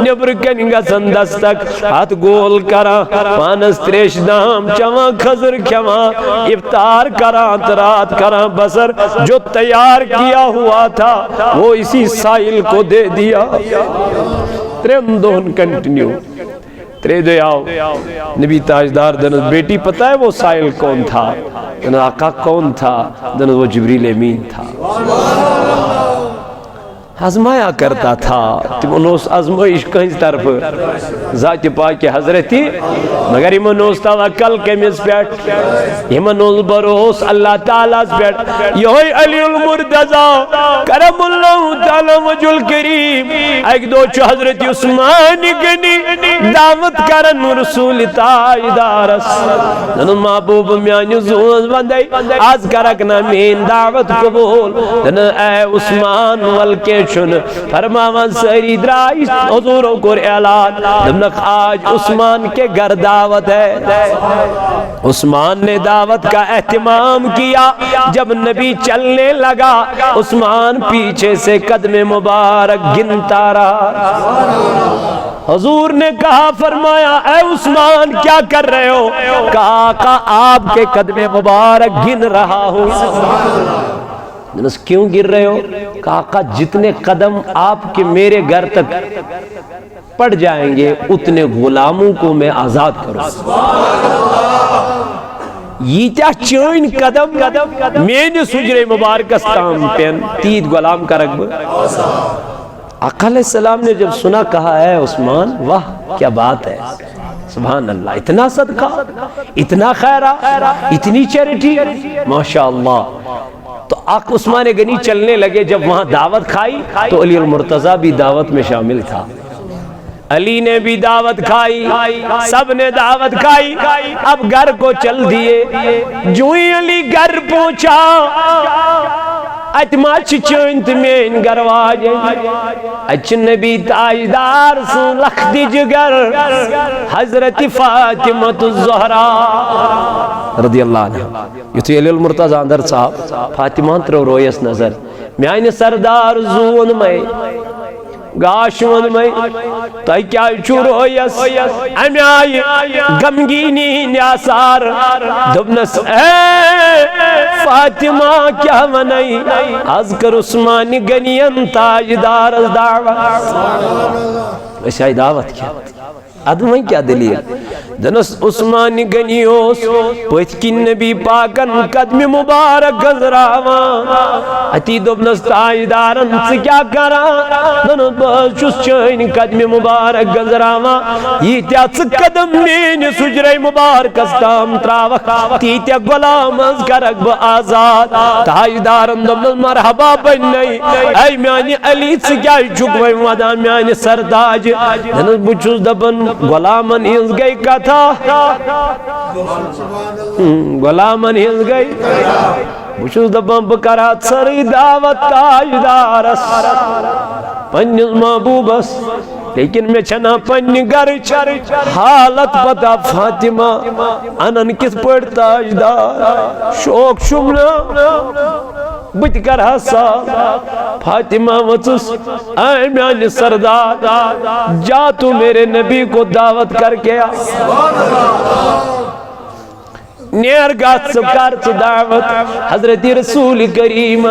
نبر کنگا سندستک ہاتھ گول کرا پانس تریش دام چما خضر کھما افطار کرا ترات کرا بسر جو تیار کیا ہوا تھا وہ اسی سائل کو دے دیا. 3 دن کنٹینیو 3 دے آؤ نبی تاجدار دنس بیٹی پتہ ہے وہ سائل کون تھا؟ دنس آقا کون تھا؟ دنس وہ جبریل امین تھا. آزمایا کرتا تھا تمہنوس آزمائش کہیں طرف ذات پاک حضرتی مگر ایمنوس توکل کمیز پیٹ ایمنوس بروس اللہ تعالیٰ پیٹ. یہوئی علی المرتضیٰ کرم اللہ تعالیٰ وجہ الکریم ایک دو چو حضرت عثمان گنی دعوت کرن رسول تاجدارس دنو محبوب میانی زوز بندائی آز کرکنا مین دعوت قبول دنو اے عثمان والکے چن فرماون سری درائی حضوروں کو اعلان دمنک آج عثمان کے گھر دعوت ہے. عثمان نے دعوت کا اہتمام کیا. جب نبی چلنے لگا عثمان پیچھے سے قدم مبارک گنتا رہا. حضور نے کہا فرمایا اے عثمان کیا کر رہے ہو؟ کہا آقا آپ کے قدم مبارک گن رہا ہوں. جنس کیوں گر رہے ہو؟ کہا آقا جتنے قدم آپ کے میرے گھر تک پڑ جائیں گے اتنے غلاموں کو میں آزاد کروں. یہ کیا چین قدم میں نے سجرے مبارکستان پین تید غلام کا رکب. آقا علیہ السلام نے جب سنا کہا ہے عثمان واہ کیا بات ہے سبحان اللہ اتنا صدقہ اتنا خیرہ اتنی چیریٹی ماشاءاللہ. تو آقا عثمان غنی چلنے لگے. جب وہاں دعوت کھائی تو علی المرتضیٰ بھی دعوت میں شامل تھا. علی نے بھی دعوت کھائی سب نے دعوت کھائی. اب گھر کو چل دیے. جو ہی علی گھر پہنچا اتماچ چونت میں ان گرواج اچ نبی تاجدار سن لختی جگر حضرت فاطمہ الزہرا رضی اللہ عنہ. یتھی علی المرتضیٰ اندر صاحب فاطمہ تر رویس نظر میں آئین سردار زون میں گاش ون میں تائی کیا چھو یس امی آئی غمگینی نیاسار دبنس اے فاطمہ کیا ونائی از کر عثمان غنین تاجدار از دعوت ایسا دعوت کیا ادمائی کیا دلیل دنس عثمان غنیوس پت کی نبی پاکن قدم مبارک گزراوان اتی دبنس تاجدارن سے کیا کرا دنس بس چس چین قدم مبارک گزراوان یہ تیا قدم مین سجر مبارک استام تراوک تی تیا غلام از کرک با آزاد تاجدارن دبنس مرحبا بننائی اے میانی علی سے کیا چکوئی ودا میانی سرداج دنس بچوز دبن غلامن ہنس گئی کتھا غلامن ہنس گئی بچوز دبن بکرات سری دعوت تاجدارس پنیز محبوبس لیکن میں چھنا پنی گر حالت پتا فاطمہ انن کس پڑ تاجدار شوق شمنا بت کر حسا فاطمہ وچس اے میانی سردار جا تو میرے نبی کو دعوت کر کے آ نیر گات سکار تو دعوت حضرت رسول کریم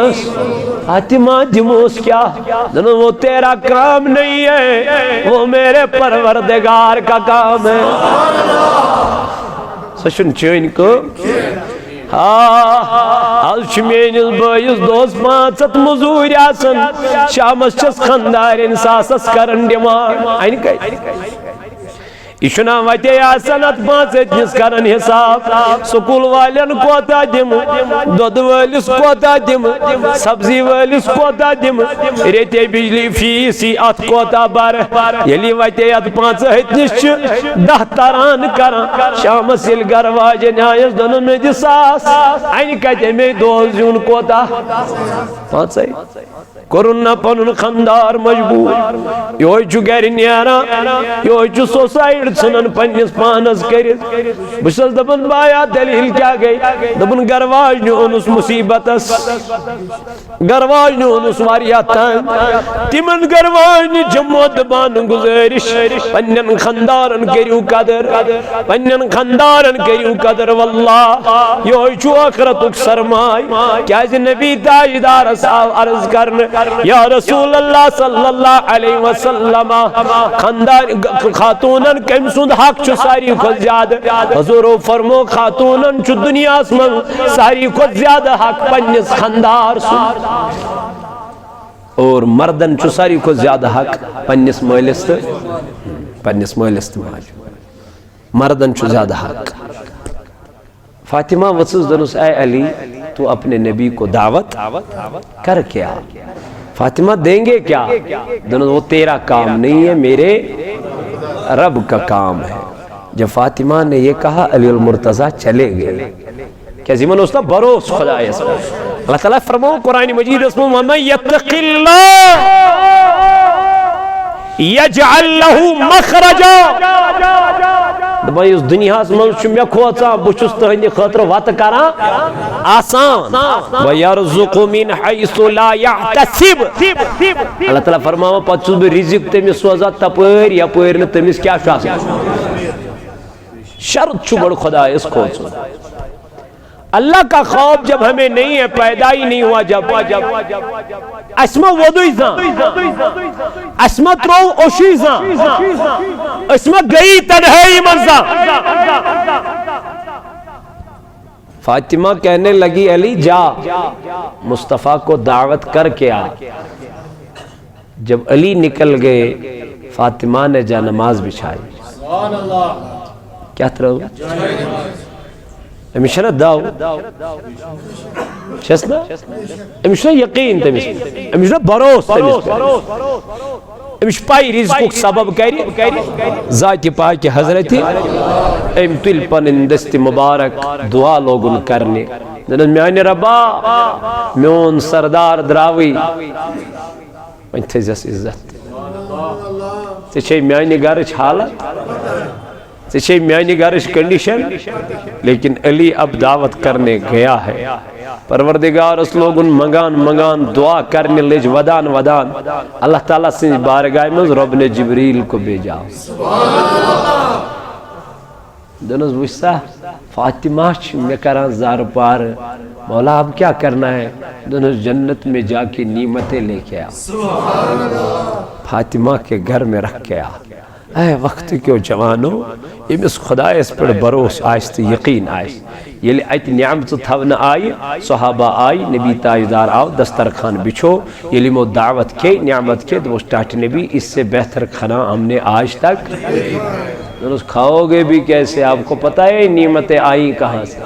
فاطمہ دموس کیا دنو وہ تیرا کام نہیں ہے وہ میرے پروردگار کا کام ہے سشن چین کو آج شمینیز بائیس دوست پانچت مزوری آسن شامس چس خندار انساسس کرن ڈیمان آئین کئی اشنا ویتے آسنت پانچت نس کرن حساب سکول والین کوتا دم دود والیس کوتا دم سبزی والیس کوتا دم ریتے بجلی فیسی ات کوتا بار یلی ویتے ات پانچت نس دہ تران کرن شام سل گرواج نیاز دونوں میں جساس این کہتے میں دوزیون کوتا پانچت کرنا پنن خندار مجبور یوئی چو گر نیارا یوئی چو سوسائیڈ سنن پنیس پانس کرد بسل دبن بایا دلیل کیا گئی دبن گرواج نو انس مصیبتس گرواج نو انس واریاتان تیمن گرواج نو جمع دبان گزارش پنین خندارن کریو قدر پنین خندارن کریو قدر واللہ یوئی چو آخرتک سرمائی کیا جی نبی تاجدار صاحب عرض کرنے یا رسول اللہ صلی اللہ علیہ وسلم خاتونن کم سند حق چو ساری خود زیادہ حضور فرمو خاتونن چو دنیا اسمن ساری خود زیادہ حق پنیس خندار سن اور مردن چو ساری خود زیادہ حق پنیس مولست ماج مردن چو زیادہ حق فاطمہ وصل دنس اے علی تو اپنے نبی کو دعوت کر کیا فاطمہ دیں گے کیا دنس وہ تیرا کام نہیں ہے میرے رب کا کام ہے جب فاطمہ نے یہ کہا علی المرتضی چلے گئے کیا زیمن اس کا بروس خدا ہے اللہ تعالیٰ فرماؤ قرآن مجید اسمه وَمَنْ يَتَّقِ اللَّهِ يَجْعَلْ لَهُ مَخْرَجًا بھائی اس دنیا سے منشو میں کھوچا بچس تہنی خطر وات کرا آسان وَيَرْزُقُ مِنْ حَيْثُ لَا يَحْتَسِبْ اللہ تعالیٰ فرماؤ پچھس بھی رزق تیمی سوزا تپر یا پیر نے تیمیز کیا شاہ شرط چھوڑ خدا اس کھوچ اللہ کا خوف جب ہمیں نہیں ہے پیدا ہی نہیں ہوا جب اسمہ وضوئی زان اسمہ ترو اوشی زان اسمہ گئی تنہائی منزان فاطمہ کہنے لگی علی جا مصطفیٰ کو دعوت کر کے آ جب علی نکل گئے فاطمہ نے جا نماز بچھائی کیا ترہو امیشنہ داو شسنا امیشنہ یقین تمیش امیشنہ بروس تمیش امیش پائی رزقک سبب کری ذات پاک حضرت ام تل پنن دست مبارک دعا لوگن کرنے دنس میانی ربا میون سردار دراوی من تیزس عزت تیچے میانی گرچ حالت سے میانی گرش کنڈیشن لیکن علی اب دعوت کرنے گیا ہے پروردگار اس لوگن منگان دعا کرنے لج ودان اللہ تعالیٰ سے بارگاہ میں رب نے جبریل کو بھیجا دنس وشسا فاطمہ میں کران زار پار مولا اب کیا کرنا ہے دنس جنت میں جا کے نعمتیں لے کے آ فاطمہ کے گھر میں رکھ کے آ اے وقت کیوں جوانو امس خدا اس پر بروس آئست یقین آئست یلی ایت نعمت تھون آئی صحابہ آئی نبی تاجدار آو دسترخان بچھو یلی مو دعوت کے نعمت کے دو سٹاٹ نبی اس سے بہتر کھانا ہم نے آج تک دنس کھاؤ گے بھی کیسے آپ کو پتہ ہے نعمتیں آئیں کہاں سے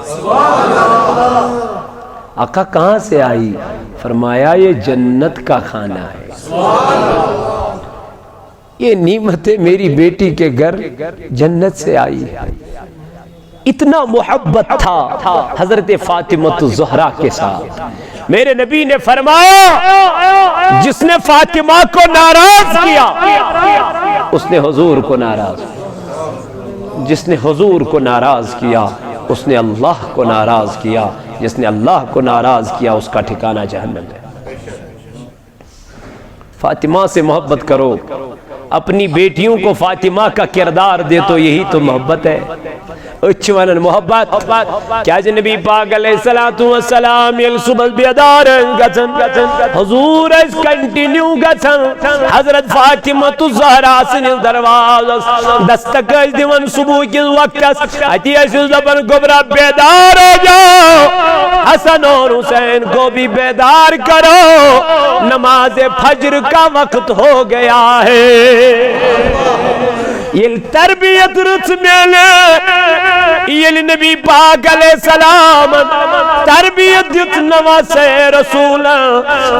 آقا کہاں سے آئی فرمایا یہ جنت کا کھانا ہے یہ نعمتیں میری بیٹی کے گھر جنت سے آئی ہے اتنا محبت تھا حضرت فاطمہ الزہرا کے ساتھ میرے نبی نے فرمایا جس نے فاطمہ کو ناراض کیا اس نے حضور کو ناراض کیا جس نے حضور کو ناراض کیا اس نے اللہ کو ناراض کیا جس نے اللہ کو ناراض کیا اس کا ٹھکانہ جہنم ہے فاطمہ سے محبت کرو اپنی بیٹیوں کو فاطمہ کا کردار دے تو یہی تو محبت ہے اچھوانن محبت کیا نبی پاک علیہ السلام یل صبح بیدار گچن حضور اس کنٹینیو گچن حضرت فاطمہ الزہرا سن دروازہ دستک دیون صبح کی وقت اتی ایسی زبر گبرا بیدار ہو جاؤ حسن اور حسین کو بھی بیدار کرو نماز فجر کا وقت ہو گیا ہے یہ تربیت رس میں یہ نبی پاک علیہ السلام تربیت دیت نواز رسول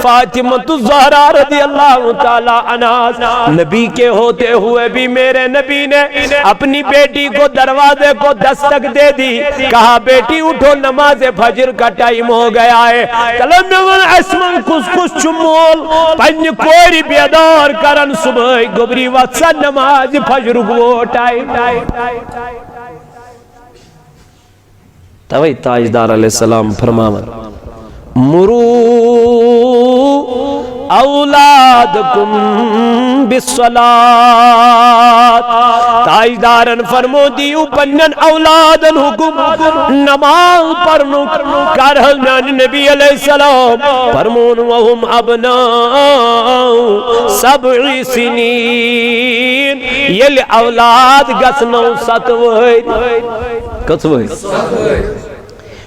فاطمہ الزہرا رضی اللہ تعالی عنہ نبی کے ہوتے ہوئے بھی میرے نبی نے اپنی بیٹی کو دروازے کو دستک دے دی کہا بیٹی اٹھو نماز فجر کا ٹائم ہو گیا ہے چلو نوان اسمان کس چمول پنج کوری بیدار کرن صبح گبری وقت نماز فجر کو ٹائم توئی تاجدار علیہ السلام فرماون مرو اولادکم بالصلاة تاجدارن فرمو دیو پنن اولادن حکم نماز پرنو کارہل میں نبی علیہ السلام فرمون وهم ابناء 7 سنین یل اولاد گسنو 7 کس وحید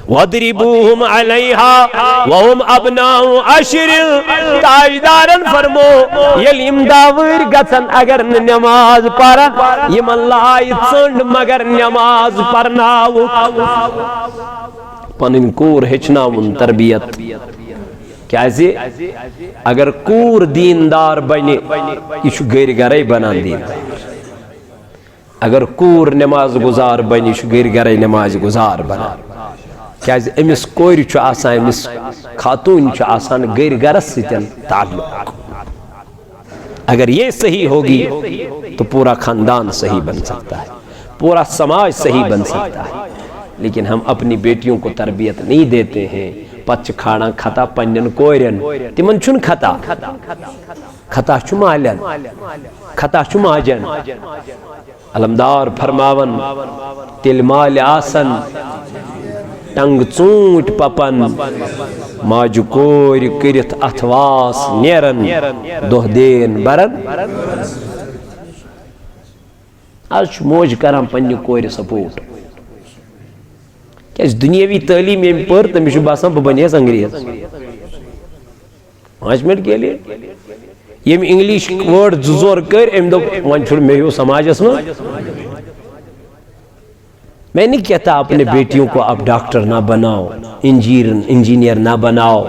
وَضْرِبُوهُمْ عَلَيْهَا وَهُمْ أَبْنَاءُ 10 تاجدارن فرمو یل امداور گسن اگر نماز پارا یم اللہ اتسنڈ مگر نماز پرناو پنن کور ہچناون تربیت کیازے اگر کور دیندار بنے یہ گھر گھرے بنان دیندار اگر کور نماز گزار بنے یہ گھر گھرے نماز گزار بنان کیازے امس کور چھ آسان امس خاتون چھ آسان گھر گھرس ستن تعلق اگر یہ صحیح ہوگی تو پورا خاندان صحیح بن سکتا ہے پورا سماج صحیح بن سکتا ہے لیکن ہم اپنی بیٹیوں کو تربیت نہیں دیتے ہیں پچ کھانا کھتا پنجن کوئرن تمن چھن کھتا کھتا چھ مالن کھتا چھ ماجن علمدار فرماون تل مال آسن ٹنگ چونٹ پپن ماج کور کرت اتواس نیرن دہ دین برن آج موج کران پنی کور سپورٹ کیاز دنیاوی تعلیم یم پر تمس باسان بہ بنیس انگریز 5 منٹ کے لیے یم انگلش ورڈ زور کر ام دو ون چھڑ میو سماجس میں میں نہیں کہتا اپنے بیٹیوں کو آپ ڈاکٹر نہ بناؤ انجینئر نہ بناؤ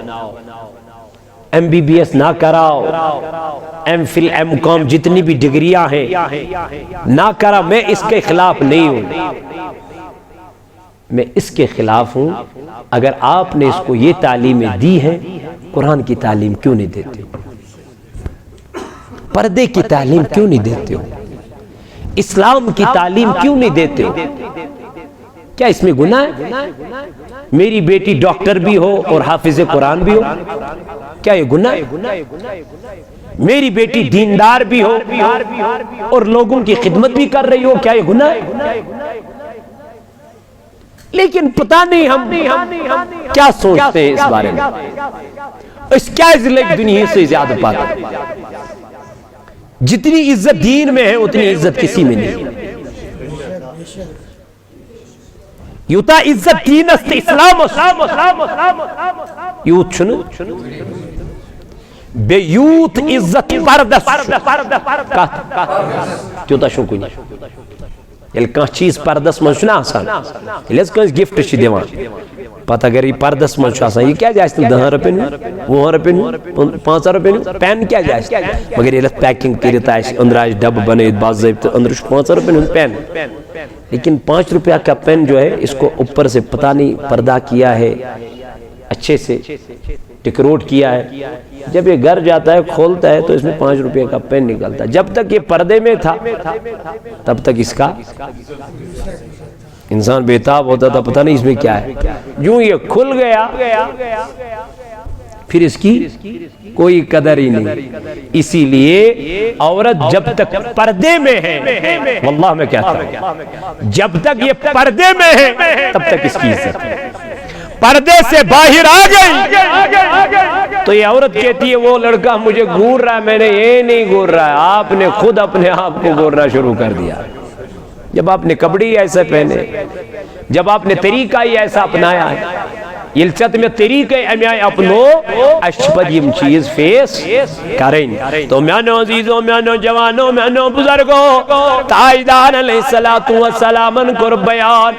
MBBS نہ کراؤ MPhil MCom جتنی بھی ڈگریاں ہیں نہ کرا میں اس کے خلاف نہیں ہوں میں اس کے خلاف ہوں اگر آپ نے اس کو یہ تعلیمیں دی ہیں قرآن کی تعلیم کیوں نہیں دیتے ہو پردے کی تعلیم کیوں نہیں دیتے ہو اسلام کی تعلیم کیوں نہیں دیتے؟ کیا اس میں گناہ ہے؟ میری بیٹی ڈاکٹر بھی ہو اور حافظ قرآن بھی ہو، کیا یہ گناہ ہے؟ میری بیٹی دیندار بھی ہو اور لوگوں کی خدمت بھی کر رہی ہو، کیا یہ گناہ ہے؟ لیکن پتہ نہیں ہم کیا سوچتے ہیں اس بارے میں، اس کیا عزت دنیا سے زیادہ پاتے ہیں؟ جتنی عزت دین میں ہے اتنی عزت کسی میں نہیں۔ یوتا عزت دین است اسلام یوت چھنو بے یوت عزت پردس تیوتا شکونی یل کان چیز پردس من چھنا آسان یل از کنس گفٹ چھ دیوان پتہ اگر یہ پردس من چھ آسان یہ کیا جائے 10 روپے نو 20 روپے نو 5 روپے نو پین کیا جائے مگر یہ پیکنگ کرتا ہے اندر آج ڈب بنے باضابطہ اندر 5 روپے نو پین، لیکن 5 روپیہ کا پین جو ہے اس کو اوپر سے پتہ نہیں پردہ کیا ہے اچھے سے ڈیکوریٹ کیا ہے، جب یہ گھر جاتا ہے کھولتا ہے تو اس میں 5 روپے کا پین نکلتا ہے۔ جب تک یہ پردے میں تھا تب تک اس کا انسان بےتاب ہوتا تھا، پتہ نہیں اس میں کیا ہے، جو یہ کھل گیا پھر اس کی کوئی قدر ہی نہیں۔ اسی لیے عورت جب تک پردے میں ہے، واللہ میں کہتا ہوں جب تک یہ پردے میں ہے تب تک اس کی عزت ہے، پردے سے باہر آ گئی تو یہ عورت کہتی ہے وہ لڑکا مجھے گھور رہا ہے، میں نے یہ نہیں گھور رہا ہے، آپ نے خود اپنے آپ کو گھورنا شروع کر دیا۔ جب آپ نے کپڑی ایسے پہنے، جب آپ نے طریقہ ہی ایسا اپنایا ہے، یلچت میں طریقہ امیائی اپنو اشپد یم چیز فیس کریں۔ تو میانو عزیزوں، میانو جوانوں، میانو بزرگوں، تاجدار علیہ السلام کر بیان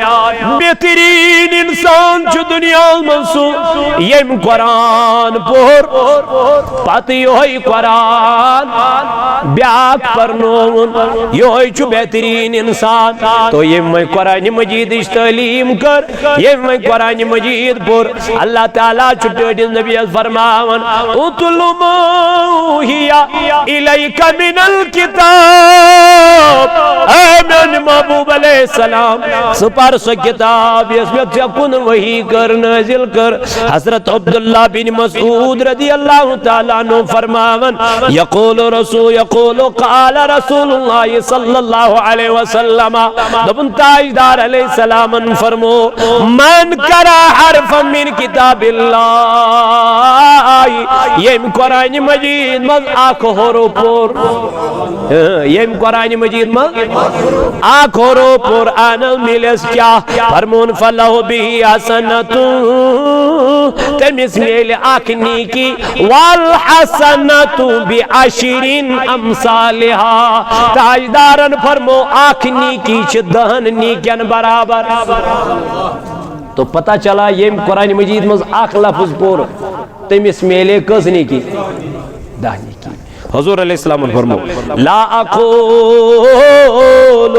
بہترین انسان چو دنیا منصور یم قرآن پور پاتی ہوئی قرآن بیاک پرنون یہ چو بہترین انسان۔ تو یم قرآن مجید تعلیم کر، یم قرآن مجید پور اللہ تعالیٰ چھٹے جس نبی فرماون اتلو ما اوحیا الیک من الکتاب، اے من محبوب علیہ السلام سپر سو کتاب اس میں چکن وحی کر نازل کر۔ حضرت عبداللہ بن مسعود رضی اللہ تعالیٰ عنہ فرماون یقول قال رسول اللہ صلی اللہ علیہ وسلم، دبن تاجدار علیہ السلام فرمو من کرا حرفا من کتاب اللہ، یم قرآن مجید مز آکھ ہورو پور، یم قرآن مجید مز آکھ ہورو پور آنل ملس کیا فرمون فلہ بھی حسنتو تمیس میل آکھ نیکی والحسنتو بعشرین امثالہا، تاجدارن فرمو آکھ نیکی چھ 10 نیکین برابر۔ تو پتہ چلا یہ قرآن مجید مز آخ لفظ پور تمیس میلے کزنی کی دہنی کی۔ حضور علیہ السلام فرمو لا اقول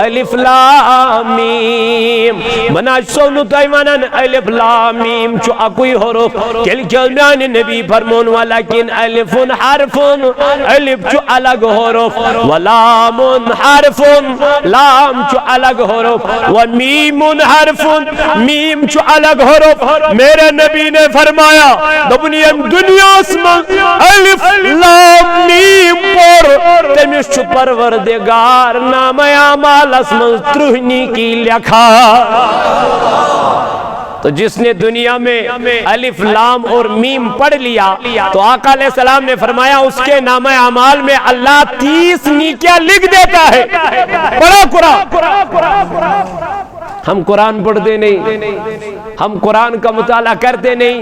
الف لام میم، منا سونو تایمانن الف لام میم چو اکوئی حروف کل کلمیان نبی فرمون ولیکن الف حرف، الف چو الگ حروف، ولام حرف، لام چو الگ حروف، ومیم حرف، میم چو الگ حروف۔ میرے نبی نے فرمایا دبنیم دنیا اسم الف لام میم پر تمیش چو پروردگار نام اعمال اسم ترہنی کی لکھا۔ تو جس نے دنیا میں الف لام اور میم پڑھ لیا تو آقا علیہ السلام نے فرمایا اس کے نام اعمال میں اللہ 30 نیکیاں لکھ دیتا ہے۔ پڑھا قرآن، ہم قرآن پڑھتے نہیں، ہم قرآن کا مطالعہ کرتے نہیں۔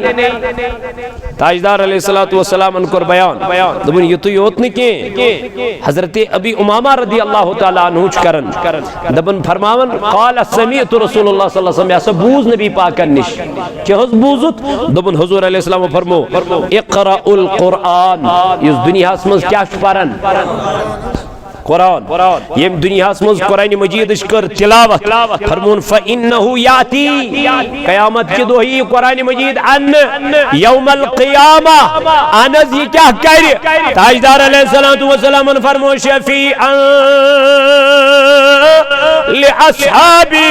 تاجدار علیہ السلام ان کو بیان دبن یہ تو یوت نہیں کہ حضرت ابی امامہ رضی اللہ تعالیٰ عنہ کرن دبن فرماون قال سمیعت رسول اللہ صلی اللہ علیہ وسلم ایسا بوز نبی پاک نش کہ حض بوزت دبن حضور علیہ السلام فرمو اقرأ القرآن، اس دنیا اسمز کیا شپارن قرآن، یہ دنیا اسمز قرآن مجید اشکر تلاوت فرمون فَإِنَّهُ یاتی قیامت کی دوہی قرآن مجید ان یوم القیامہ آنز یہ کیا کر تاجدار علیہ السلام فرمون شفیعاً لأصحابہ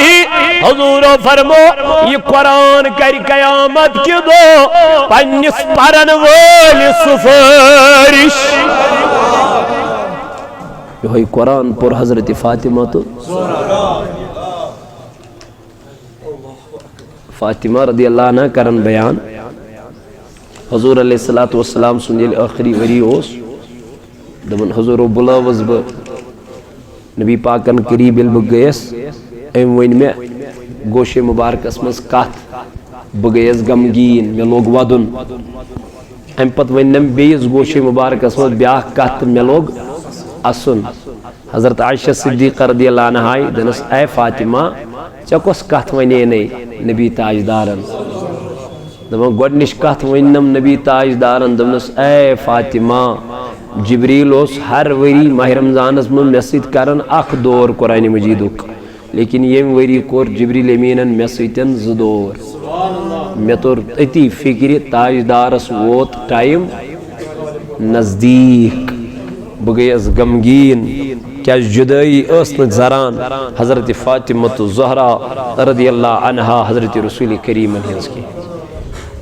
حضور فرمو یہ قرآن کر قیامت کی دو پنس پرن وول سفارش یہ قرآن پر حضرت فاطمہ تو فاطمہ رضی اللہ عنہ کرن بیان حضور علیہ السلام سنیل آخری وری اوس دبن حضور بلاوز با نبی پاکن قریب علم گیس ایم وین میں گوش مبارک اسمس کات بگیس غمگین میں لوگ ودن ام پت ونم بیس گوش مبارک اسمس بیاکھ کات میں لوگ اسن حضرت عائشہ صدیقہ رضی اللہ عنہ دنس اے فاطمہ چکوس کات ونے نہیں نبی تاجدارن دبن گوڑنش کات ونم نبی تاجدارن دنس اے فاطمہ جبریل اس ہر وری ماہ رمضان اس میں مسجد کرن اخ دور قرآن مجیدک لیکن یہ وری کور جبریل امینن مسجدن زدور میں تو اتی فکری تاجدارس ووت ٹائم نزدیک بگیس غمگین کیا جدائی اسن زران حضرت فاطمہ الزہرا رضی اللہ عنہا حضرت رسول کریم ہنس کی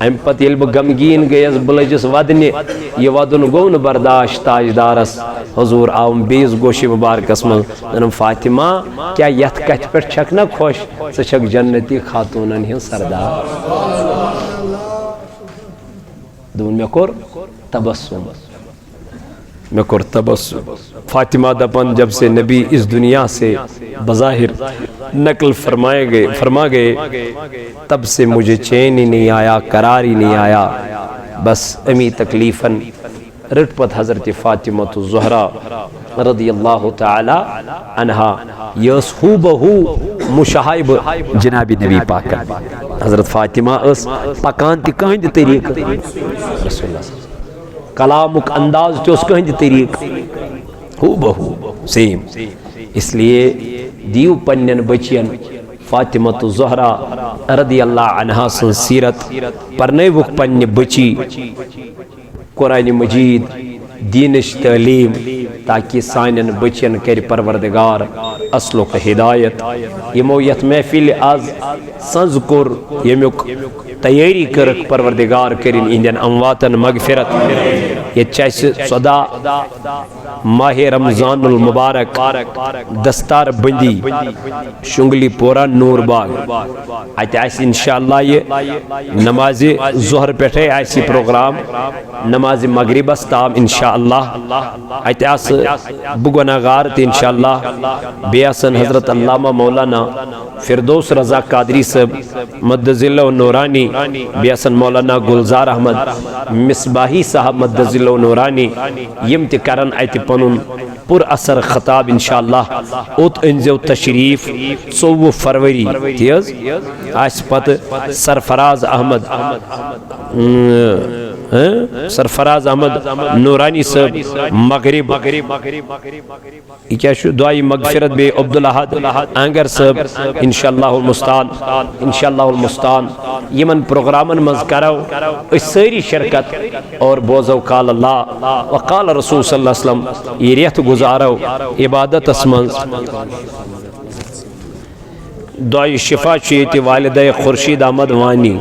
ام پت یل بہ غمگین گیس بلجس ودنہ یہ ودن گو ن برداشت تاجدارس حضور آؤم بیس گوشی مبارکس من دنم فاطمہ کیا یت کت پہ چھک نہ خوش ژٕ چھکھ جنتی خاتونن ہن سردار دون مے کور تبسم فاطمہ دپن جب سے نبی اس دنیا سے بظاہر نقل فرما گئے تب سے مجھے چین ہی نہیں آیا قرار ہی نہیں آیا بس امی تکلیفاً رٹ پت حضرت فاطمہ الزہرا رضی اللہ تعالی عنہا یس ہو بہو مشاہب جناب نبی پاک حضرت فاطمہ اس پکان تی کہند طریق رسول اللہ کلامک انداز تو اس کہند طریق ہو بہو سیم اس لیے دیو پنن بچین فاطمہ الزہرا رضی اللہ عنہا سن سیرت پرنے وق پنن بچی قرآن مجید دینش تعلیم تاکہ سانن بچین کر پروردگار اصلک ہدایت یمو یت محفل آز سنز کور یمیک تیاری کرک پروردگار کرن اندین امواتن مغفرت یہ چیس صدا ماہ رمضان المبارک دستار بندی شنگلی پورا نور باغ آتے ایسی انشاءاللہ یہ نماز ظہر پیٹھے ایسی پروگرام نماز مغرب استام انشاءاللہ آتے ایسی بگونا غارت انشاءاللہ بیاسن حضرت علامہ مولانا فردوس رضا قادری صاحب مدذل و نورانی بیاسن مولانا گلزار احمد مصباحی صاحب مدذل و نورانی یم تکرن آیتی پنن پر اثر خطاب انشاءاللہ اوت انزو تشریف 24 فروری تیز آس پت سرفراز احمد نورانی صاحب مغرب یہ کیا شو دعائی مغفرت بے عبدالحد انگر صاحب انشاءاللہ المستان یمن پروگرامن مز کرو اس سری شرکت اور بوزو قال اللہ وقال رسول صلی اللہ علیہ وسلم یہ ریت گزارو عبادت اسمنز دعائی شفا چیتی والدہ خورشید احمد وانی